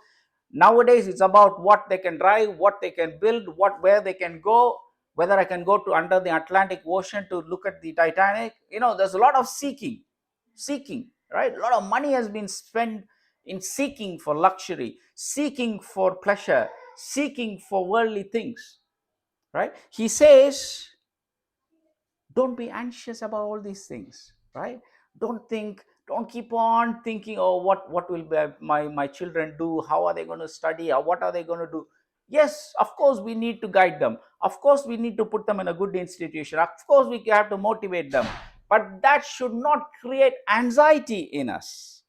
[SPEAKER 1] Nowadays it's about what they can drive, what they can build, where they can go, whether I can go to under the Atlantic Ocean to look at the Titanic. There's a lot of seeking, right? A lot of money has been spent in seeking for luxury, seeking for pleasure, seeking for worldly things, right? He says, don't be anxious about all these things, right? Don't keep on thinking, oh, what will my children do, how are they going to study, or what are they going to do. Yes, of course we need to guide them, of course we need to put them in a good institution, of course we have to motivate them, but that should not create anxiety in us,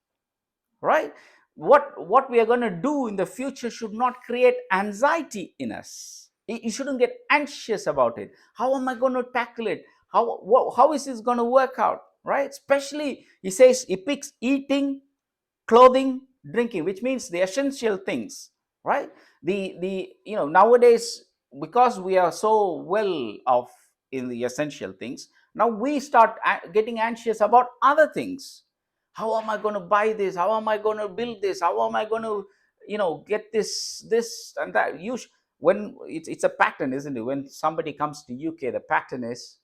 [SPEAKER 1] right? What we are going to do in the future should not create anxiety in us. You shouldn't get anxious about it. How am I going to tackle it? How is this going to work out, right? Especially, he says, he picks eating, clothing, drinking, which means the essential things, right? The nowadays, because we are so well off in the essential things, now we start getting anxious about other things. How am I going to buy this? How am I going to build this? How am I going to get this and that? When it's a pattern, isn't it? When somebody comes to UK, the pattern is,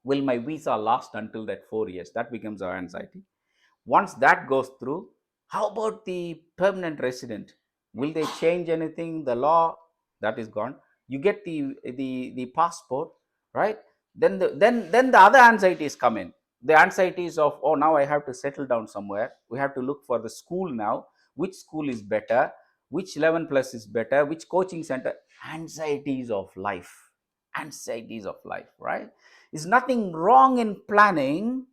[SPEAKER 1] will my visa last until that 4 years? That becomes our anxiety. Once that goes through, how about the permanent resident? Will they change anything? The law, that is gone. You get the passport, right? Then the other anxieties come in. The anxieties of, oh, now I have to settle down somewhere. We have to look for the school now. Which school is better? Which 11 plus is better? Which coaching center? Anxieties of life. Anxieties of life, right? There's nothing wrong in planning,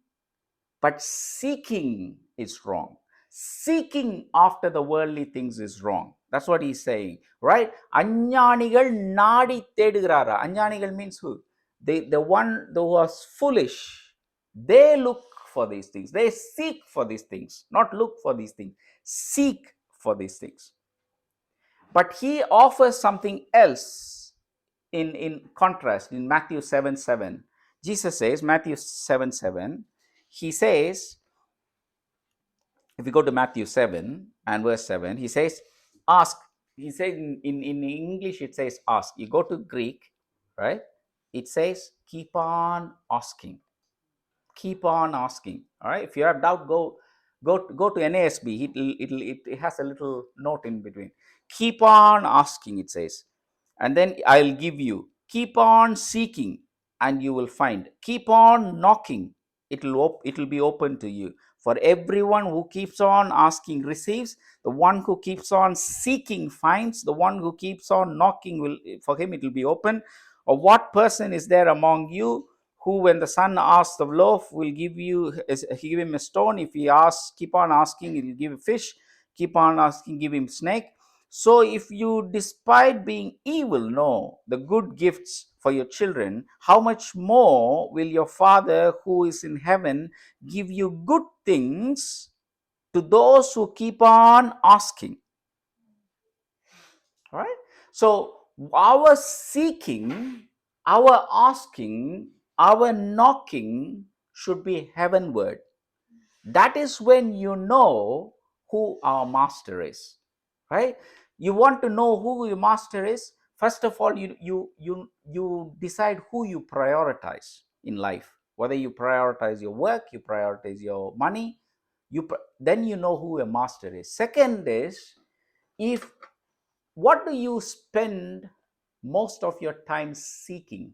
[SPEAKER 1] but seeking is wrong. Seeking after the worldly things is wrong. That's what he's saying, right? Anyanigal nadi tedugrara. Anyanigal means who? The one who was foolish. They look for these things. They seek for these things. Not look for these things. Seek for these things. But he offers something else in contrast in Matthew 7:7. Jesus says, Matthew 7:7, he says, if you go to Matthew 7 and verse 7, he says, ask. He says in English, it says ask. You go to Greek, right? It says keep on asking. Keep on asking. All right. If you have doubt, go to NASB. It has a little note in between. Keep on asking, it says. And then I'll give you. Keep on seeking and you will find. Keep on knocking. It will be open to you. For everyone who keeps on asking receives. The one who keeps on seeking finds. The one who keeps on knocking, for him it will be open. Or what person is there among you who, when the son asks the loaf, will give him a stone? If he asks, keep on asking, he will give a fish. Keep on asking, give him snake. So if you, despite being evil, know the good gifts for your children, how much more will your Father who is in heaven give you good things to those who keep on asking? Right? So our seeking, our asking, our knocking should be heavenward. That is when you know who our master is, right? You want to know who your master is. First of all, you decide who you prioritize in life. Whether you prioritize your work, you prioritize your money, then you know who a master is. Second is, if what do you spend most of your time seeking?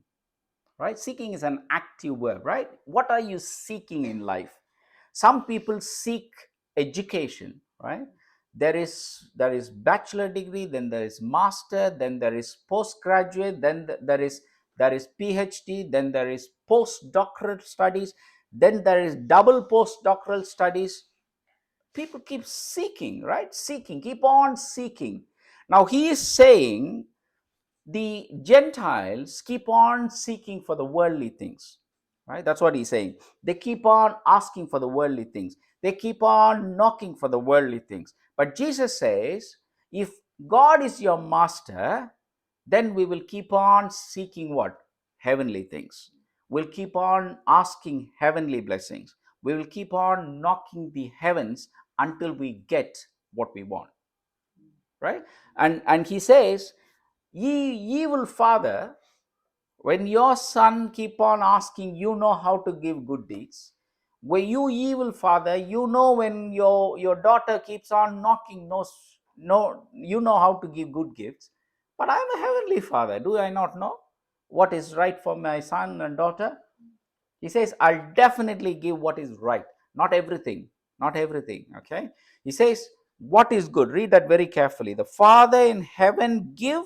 [SPEAKER 1] Right, seeking is an active verb, right? What are you seeking in life? Some people seek education, right? There is bachelor degree, then there is master, then there is postgraduate, then there is PhD, then there is postdoctoral studies, then there is double postdoctoral studies. People keep seeking, right? Seeking, keep on seeking. Now he is saying the Gentiles keep on seeking for the worldly things, right? That's what he's saying. They keep on asking for the worldly things, they keep on knocking for the worldly things. But Jesus says, if God is your master, then we will keep on seeking what? Heavenly things. We'll keep on asking heavenly blessings. We will keep on knocking the heavens until we get what we want, right? And he says, ye evil father, when your son keep on asking, you know how to give good deeds. When you evil father, you know when your daughter keeps on knocking, no, you know how to give good gifts. But I'm a heavenly father. Do I not know what is right for my son and daughter? He says, I'll definitely give what is right. Not everything. Not everything. Okay. He says, what is good? Read that very carefully. The Father in heaven give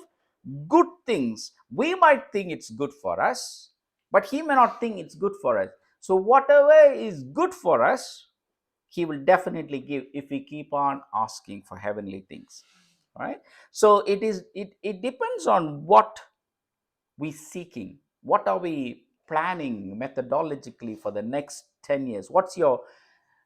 [SPEAKER 1] good things. We might think it's good for us, but he may not think it's good for us. So whatever is good for us, he will definitely give if we keep on asking for heavenly things. Right? So it depends on what we seeking. What are we planning methodologically for the next 10 years? What's your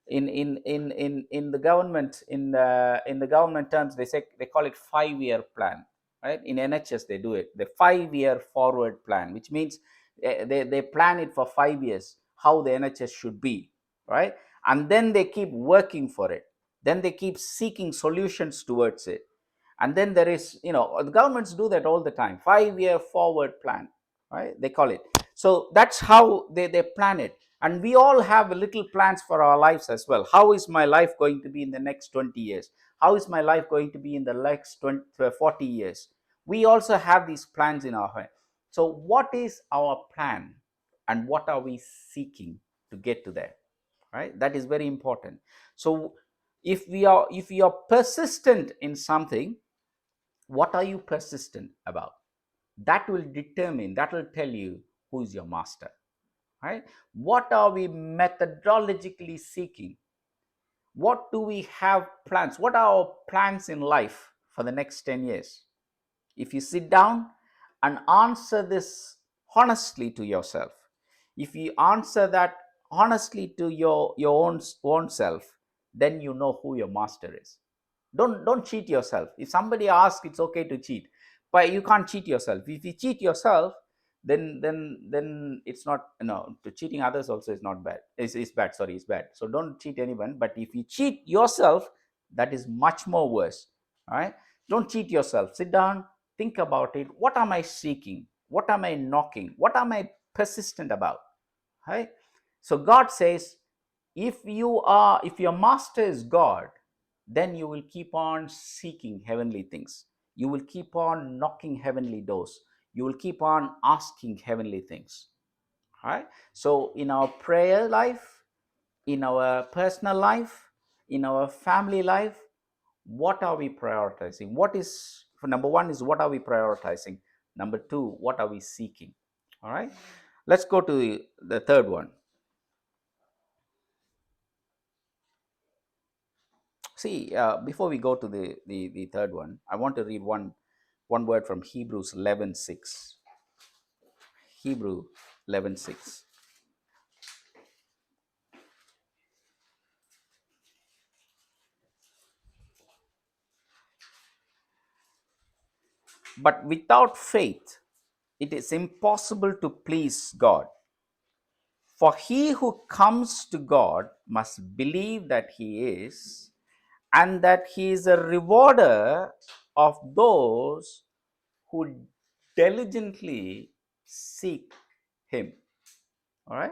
[SPEAKER 1] in the government, in the government terms, they call it 5-year plan, right? In NHS they do it, the 5-year forward plan, which means they plan it for 5 years how the NHS should be, right? And then they keep working for it, then they keep seeking solutions towards it. And then there is, the governments do that all the time, 5-year forward plan, right? They call it. So that's how they plan it. And we all have little plans for our lives as well. How is my life going to be in the next 20 years? How is my life going to be in the next 20, 40 years? We also have these plans in our head. So what is our plan, and what are we seeking to get to there, right? That is very important. So if we are persistent in something, what are you persistent about? That will determine, that will tell you who is your master, right? What are we methodologically seeking? What do we have plans? What are our plans in life for the next 10 years? If you sit down and answer this honestly to yourself, if you answer that honestly to your own self, then you know who your master is. Don't cheat yourself. If somebody asks, it's okay to cheat, but you can't cheat yourself. If you cheat yourself, then it's not, to cheating others also is not bad. It's bad, sorry, it's bad. So don't cheat anyone. But if you cheat yourself, that is much more worse. All right, don't cheat yourself. Sit down, think about it. What am I seeking? What am I knocking? What am I persistent about? Right? So God says, if your master is God, then you will keep on seeking heavenly things. You will keep on knocking heavenly doors. You will keep on asking heavenly things. Right? So in our prayer life, in our personal life, in our family life, what are we prioritizing? What is, for number one is, what are we prioritizing? Number two, what are we seeking? All right. Let's go to the third one. See, before we go to the third one, I want to read one word from Hebrews 11:6. Hebrew 11:6. But without faith, it is impossible to please God. For he who comes to God must believe that he is, and that he is a rewarder of those who diligently seek him. All right.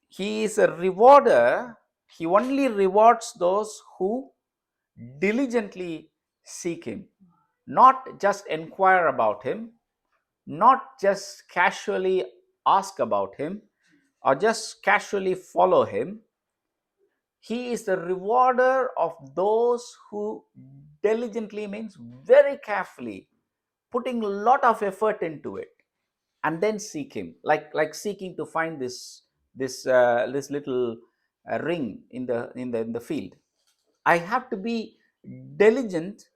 [SPEAKER 1] He is a rewarder He only rewards those who diligently seek him, not just inquire about him, not just casually ask about him or just casually follow him. He is the rewarder of those who diligently, means very carefully, putting a lot of effort into it, and then seek him, like seeking to find this little ring in the field. I have to be diligent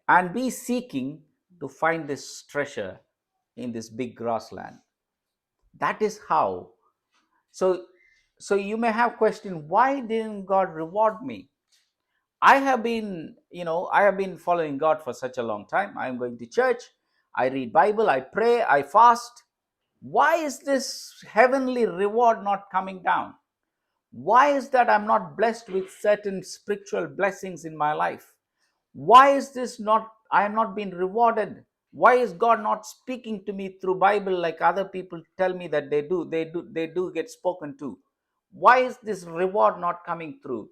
[SPEAKER 1] and be seeking to find this treasure in this big grassland. That is how. So, so you may have questioned, why didn't God reward me? I have been following God for such a long time. I am going to church, I read Bible, I pray, I fast. Why is this heavenly reward not coming down? Why is that I'm not blessed with certain spiritual blessings in my life? Why is this not, I am not being rewarded? Why is God not speaking to me through Bible like other people tell me that they do get spoken to? Why is this reward not coming through?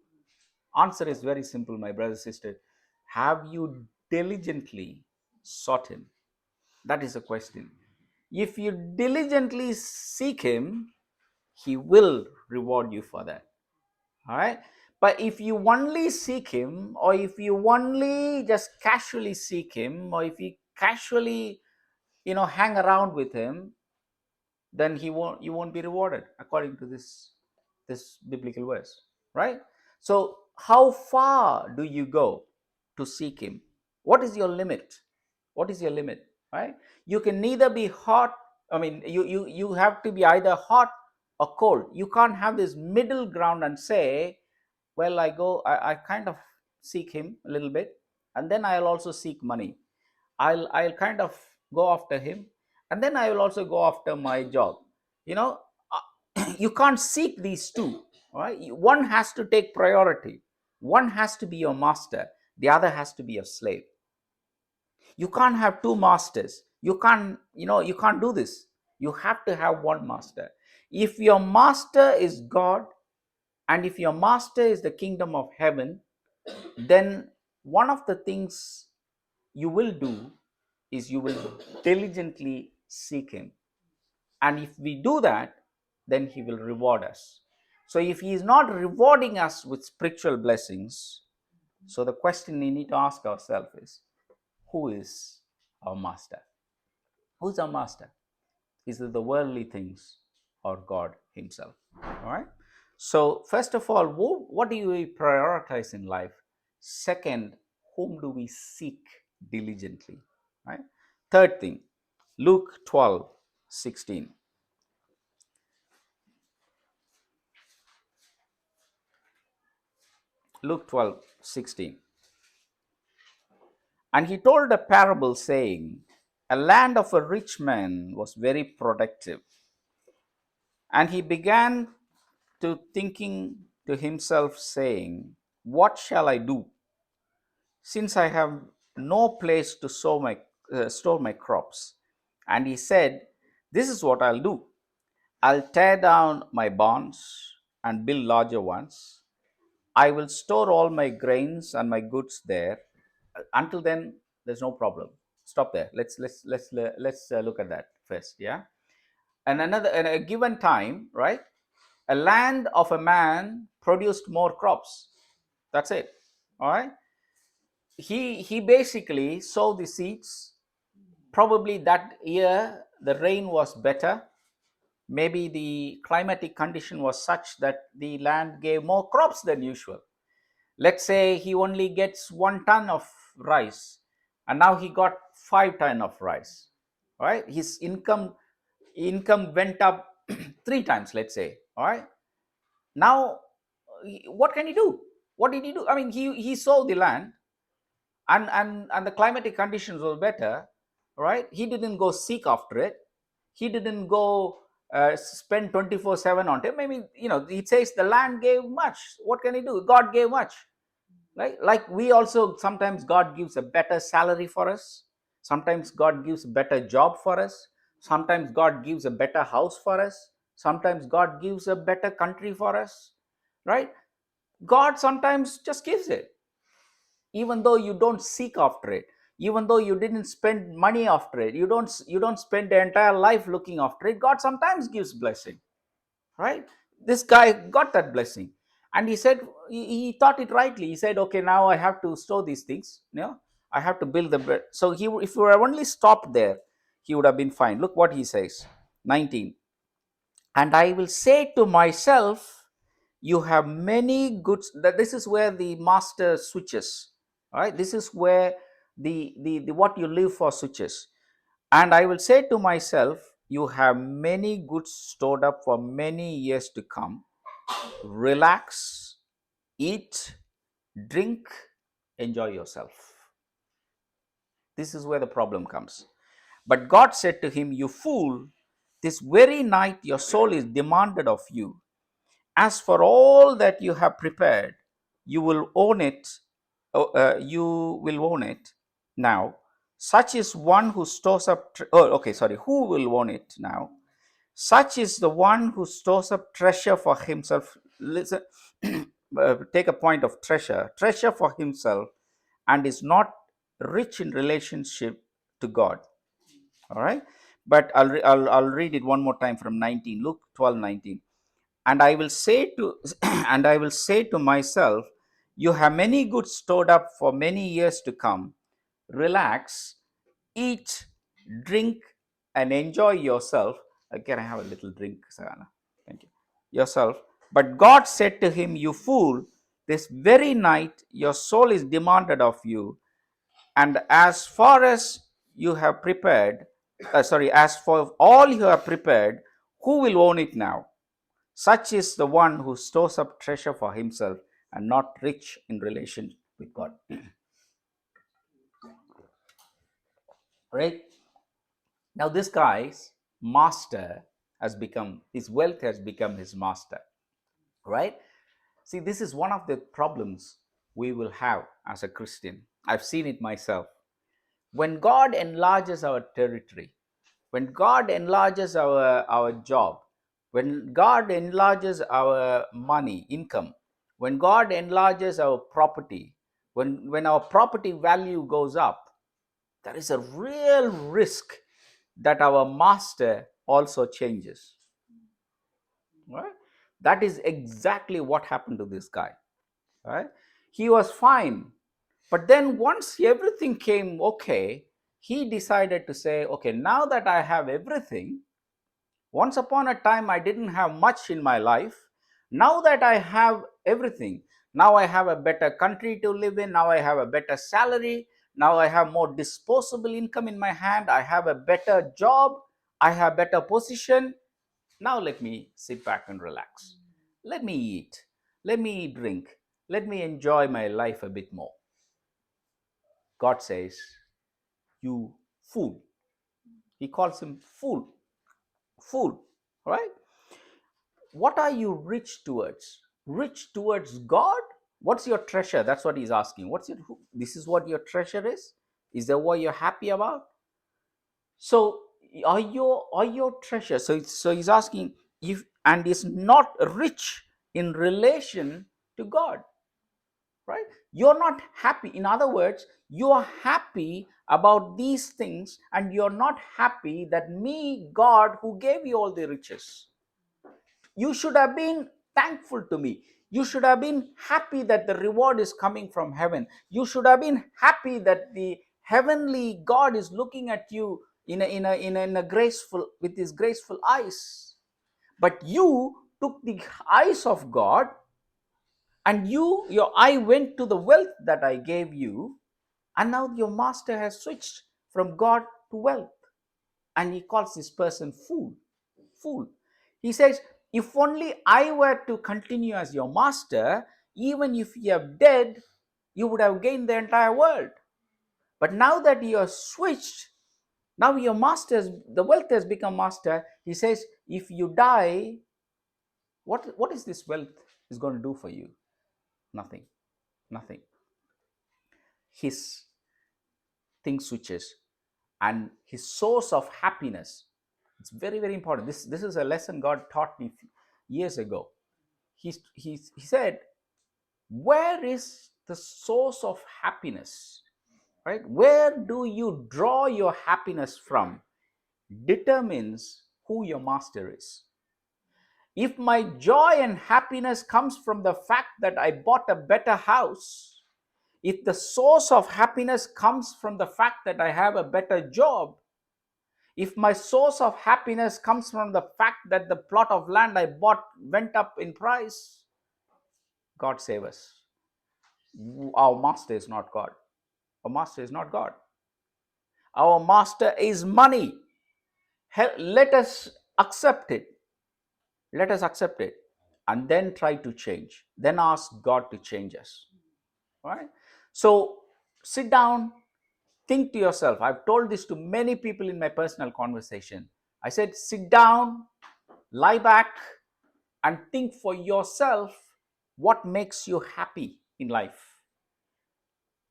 [SPEAKER 1] Answer is very simple, my brother, sister. Have you diligently sought him? That is the question. If you diligently seek him, he will reward you for that. All right. But if you only seek him, or if you only just casually seek him, or if you casually, hang around with him, then you won't be rewarded according to this biblical verse, right? So how far do you go to seek him? What is your limit? What is your limit? Right? You can neither be hot, I mean, you have to be either hot or cold. You can't have this middle ground and say, well, I kind of seek him a little bit, and then I'll also seek money. I'll kind of go after him, and then I will also go after my job. You know, you can't seek these two. Right? One has to take priority. One has to be your master. The other has to be a slave. You can't have two masters. You can't do this. You have to have one master. If your master is God, and if your master is the kingdom of heaven, then one of the things you will do is you will diligently seek him. And if we do that, then he will reward us. So if he is not rewarding us with spiritual blessings, so the question we need to ask ourselves is, who is our master? Who's our master? Is it the worldly things or God himself? All right. So first of all, what do we prioritize in life? Second, whom do we seek diligently? Right. Third thing, Luke 12:16. Luke 12:16. And he told a parable saying, a land of a rich man was very productive. And he began to thinking to himself, saying, what shall I do, since I have no place to store my crops? And he said, this is what I'll do. I'll tear down my barns and build larger ones. I will store all my grains and my goods there. Until then, there's no problem. Stop there. Let's look at that first. Yeah. And at a given time, right? A land of a man produced more crops. That's it. All right. He basically sowed the seeds. Probably that year the rain was better. Maybe the climatic condition was such that the land gave more crops than usual. Let's say he only gets 1 ton of rice, and now he got 5 ton of rice. All right, his income went up 3 times. Let's say. All right, now what can he do? What did he do? I mean, he sowed the land, and the climatic conditions were better. Right, he didn't go seek after it. He didn't go spend 24/7 on it. Maybe, it says the land gave much. What can he do? God gave much. Right, like we also, sometimes God gives a better salary for us, sometimes God gives a better job for us, sometimes God gives a better house for us, sometimes God gives a better country for us. right? God sometimes just gives it, even though you don't seek after it, even though you didn't spend money after it, you don't spend the entire life looking after it. God sometimes gives blessing, right? This guy got that blessing, and he said, he thought it rightly. He said, okay, now I have to store these things, I have to build the bread. So if he were only stopped there, he would have been fine. Look what he says, 19. And I will say to myself, you have many goods. That this is where the master switches, right? This is where the what you live for switches. And I will say to myself, you have many goods stored up for many years to come. Relax, eat, drink, enjoy yourself. This is where the problem comes. But God said to him, you fool, this very night your soul is demanded of you. As for all that you have prepared, you will own it. You will own it now. Such is one who stores up. Who will own it now? Such is the one who stores up treasure for himself. Listen, take a point of treasure for himself, and is not rich in relationship to God. All right, but I'll read it one more time from 19. Luke 12:19. And I will say to and I will say to myself, you have many goods stored up for many years to come. Relax, eat, drink, and enjoy yourself. Can I have a little drink, Sagana? Thank you. Yourself. But God said to him, you fool, this very night your soul is demanded of you, and as far as you have prepared, as for all you have prepared, who will own it now? Such is the one who stores up treasure for himself and not rich in relation with God. Right? Now, this guy's master his wealth has become his master. Right? See, this is one of the problems we will have as a Christian. I've seen it myself. When God enlarges our territory, when God enlarges our job, when God enlarges our money, income, when God enlarges our property, when our property value goes up, there is a real risk that our master also changes. Right? That is exactly what happened to this guy. Right? He was fine, but then once everything came okay, he decided to say, okay, now that I have everything, once upon a time I didn't have much in my life. Now that I have everything, now I have a better country to live in, now I have a better salary, now I have more disposable income in my hand, I have a better job, I have better position. Now let me sit back and relax. Let me eat. Let me drink. Let me enjoy my life a bit more. God says, you fool. He calls him fool. Fool. Right? What are you rich towards? Rich towards God? What's your treasure? That's what he's asking. This is what your treasure is? Is that what you're happy about? So are your treasure? So he's asking if and is not rich in relation to God, right? You're not happy. In other words, you are happy about these things, and you're not happy that me, God, who gave you all the riches. You should have been thankful to me. You should have been happy that the reward is coming from heaven. You should have been happy that the heavenly God is looking at you in a graceful, with his graceful eyes. But you took the eyes of God, and your eye went to the wealth that I gave you, and now your master has switched from God to wealth, and he calls this person fool. Fool. He says, if only I were to continue as your master, even if you are dead, you would have gained the entire world. But now that you are switched, now your the wealth has become master. He says, if you die, what is this wealth is going to do for you? Nothing. Nothing. His thing switches, and his source of happiness. It's very, very important. This is a lesson God taught me years ago. he said, where is the source of happiness? Right? Where do you draw your happiness from? Determines who your master is. If my joy and happiness comes from the fact that I bought a better house, if the source of happiness comes from the fact that I have a better job, if my source of happiness comes from the fact that the plot of land I bought went up in price, God save us. Our master is not God. Our master is not God. Our master is money. Let us accept it. Let us accept it and then try to change. Then ask God to change us. Right? So sit down, think to yourself. I've told this to many people in my personal conversation. I said, sit down, lie back, and think for yourself what makes you happy in life.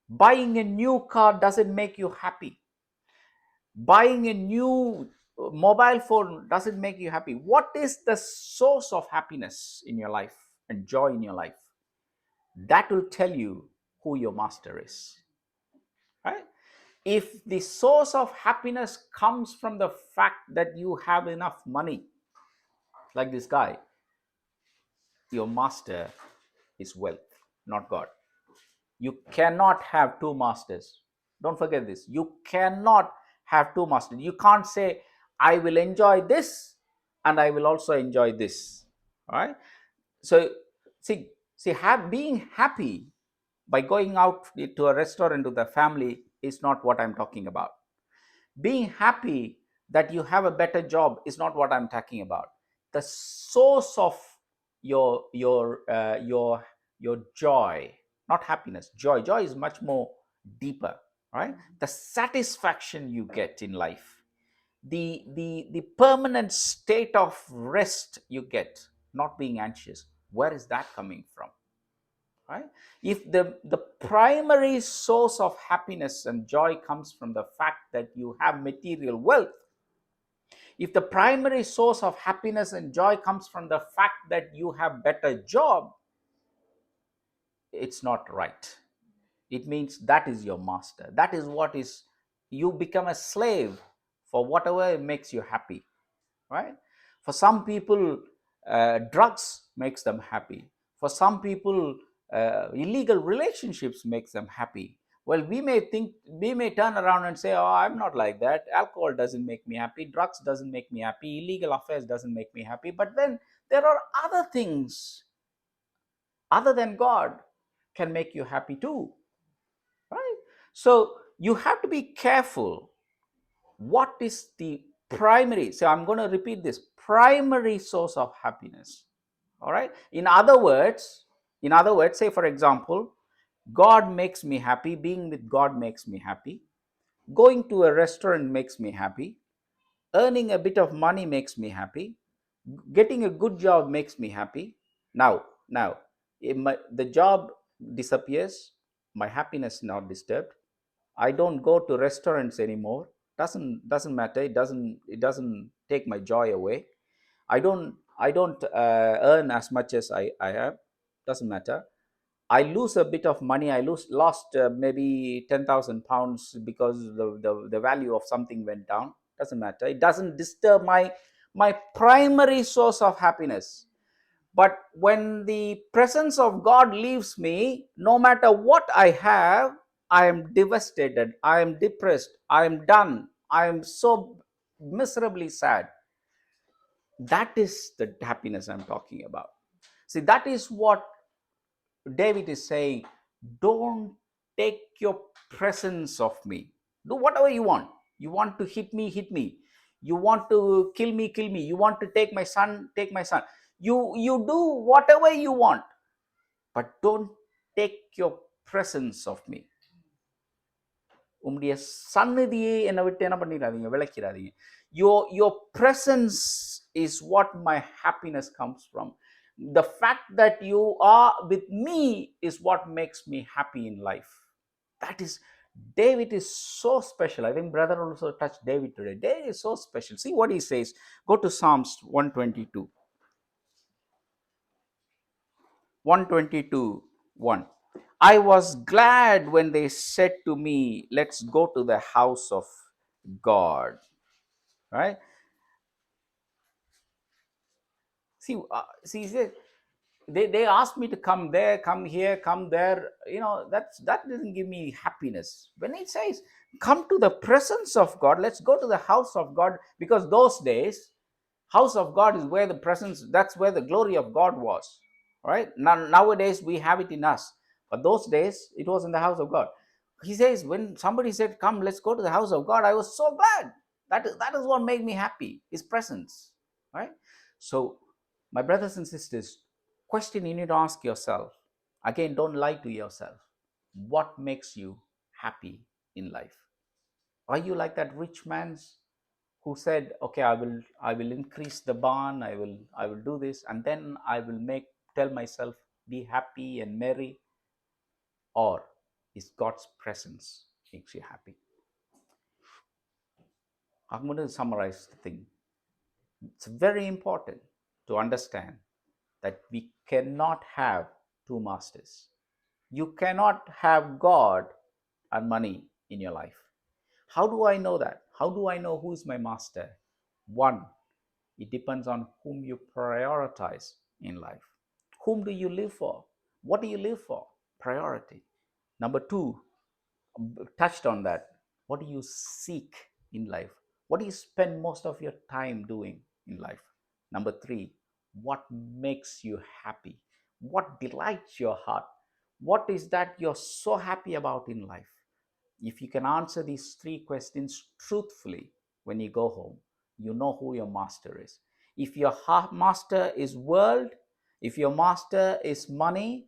[SPEAKER 1] Buying a new car doesn't make you happy. Buying a new mobile phone doesn't make you happy. What is the source of happiness in your life and joy in your life? That will tell you who your master is. Right? If the source of happiness comes from the fact that you have enough money, like this guy, your master is wealth, not God. You cannot have two masters. Don't forget this. You cannot have two masters. You can't say, I will enjoy this and I will also enjoy this. All right. So being happy by going out to a restaurant with the family is not what I'm talking about. Being happy that you have a better job is not what I'm talking about. The source of your joy, not happiness, joy is much more deeper, right? The satisfaction you get in life, the permanent state of rest you get, not being anxious, where is that coming from? Right? If the primary source of happiness and joy comes from the fact that you have material wealth, if the primary source of happiness and joy comes from the fact that you have better job, it's not right. It means that is your master. That is what is, you become a slave for whatever makes you happy. Right? For some people, drugs makes them happy. For some people, illegal relationships makes them happy. Well, we may turn around and say, oh, I'm not like that. Alcohol doesn't make me happy. Drugs doesn't make me happy. Illegal affairs doesn't make me happy. But then there are other things other than God can make you happy too. Right? So you have to be careful. What is the primary, so I'm going to repeat this, primary source of happiness? All right. In other words, say for example, God makes me happy. Being with God makes me happy. Going to a restaurant makes me happy. Earning a bit of money makes me happy. Getting a good job makes me happy. Now if the job disappears, my happiness is not disturbed. I don't go to restaurants anymore. Doesn't matter. It doesn't take my joy away. I don't earn as much as I have. Doesn't matter. I lose a bit of money. I lost maybe 10,000 pounds because the value of something went down. Doesn't matter. It doesn't disturb my primary source of happiness. But when the presence of God leaves me, no matter what I have, I am devastated, I am depressed, I am done, I am so miserably sad. That is the happiness I'm talking about. See, that is what David is saying. Don't take your presence of me. Do whatever you want. You want to hit me, hit me. You want to kill me, kill me. You want to take my son, take my son. You do whatever you want, but don't take your presence of me. உம்முடைய சந்நிதியை என்னை விட்டு என்ன பண்ணிடாதீங்க, விளக்கிறாதீங்க. Your presence is what my happiness comes from. The fact that you are with me is what makes me happy in life. That is, David is so special. I think brother also touched David today. David is so special. See what he says. Go to Psalms 122. 122 1. I was glad when they said to me, let's go to the house of God. Right? See, they asked me to come there, come here, come there. That doesn't give me happiness. When it says, come to the presence of God, let's go to the house of God, because those days, house of God is where the presence, that's where the glory of God was. Right? Nowadays, we have it in us. But those days, it was in the house of God. He says, when somebody said, come, let's go to the house of God, I was so glad. That is what made me happy, his presence. Right? So, my brothers and sisters, question you need to ask yourself, again, don't lie to yourself. What makes you happy in life? Are you like that rich man who said, okay, I will increase the barn, I will do this, and then I will tell myself, be happy and merry? Or is God's presence makes you happy? I'm going to summarize the thing. It's very important to understand that we cannot have two masters. You cannot have God and money in your life. How do I know that? How do I know who is my master? One, it depends on whom you prioritize in life. Whom do you live for? What do you live for? Priority. Number two, touched on that. What do you seek in life? What do you spend most of your time doing in life? Number three, what makes you happy? What delights your heart? What is that you're so happy about in life? If you can answer these three questions truthfully when you go home, you know who your master is. If your master is world, if your master is money,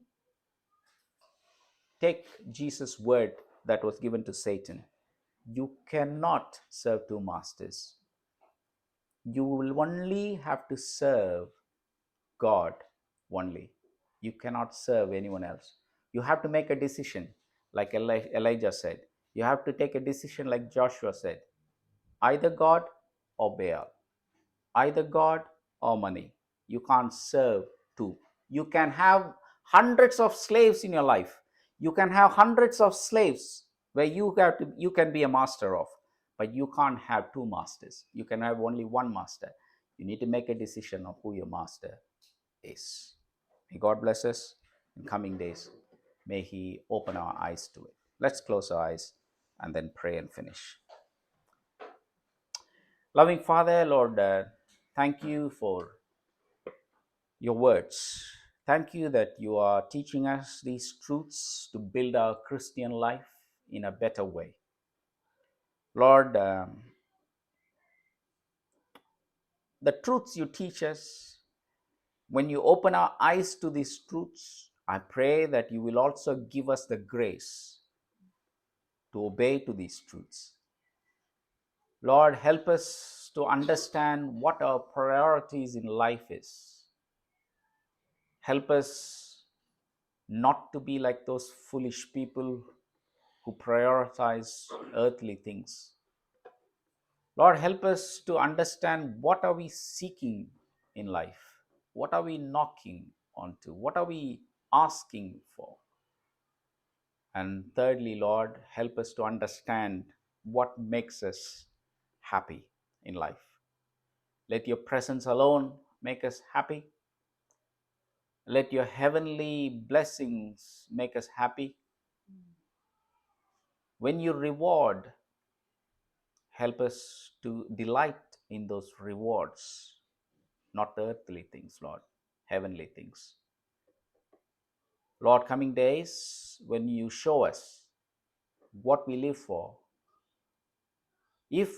[SPEAKER 1] take Jesus' word that was given to Satan. You cannot serve two masters. You will only have to serve God only. You cannot serve anyone else. You have to make a decision, like Elijah said. You have to take a decision, like Joshua said, either God or Baal, either God or money. You can't serve two. You can have hundreds of slaves in your life. You can have hundreds of slaves where you can be a master of, but you can't have two masters. You can have only one master. You need to make a decision of who your master is. May God bless us in coming days. May He open our eyes to it. Let's close our eyes and then pray and finish. Loving Father, Lord, thank you for your words. Thank you that you are teaching us these truths to build our Christian life in a better way. Lord, the truths you teach us, when you open our eyes to these truths, I pray that you will also give us the grace to obey to these truths. Lord, help us to understand what our priorities in life is. Help us not to be like those foolish people who prioritize earthly things. Lord, help us to understand what are we seeking in life? What are we knocking onto? What are we asking for? And thirdly, Lord, help us to understand what makes us happy in life. Let your presence alone make us happy. Let your heavenly blessings make us happy. When you reward, help us to delight in those rewards, not earthly things, Lord, heavenly things. Lord, coming days, when you show us what we live for, if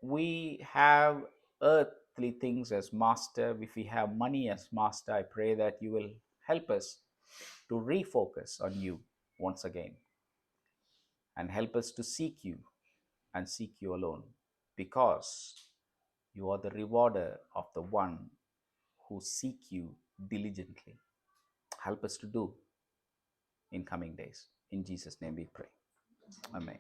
[SPEAKER 1] we have earthly things as master, if we have money as master, I pray that you will help us to refocus on you once again and help us to seek you and seek you alone, because you are the rewarder of the one who seek you diligently. Help us to do in coming days. In Jesus' name we pray. Amen.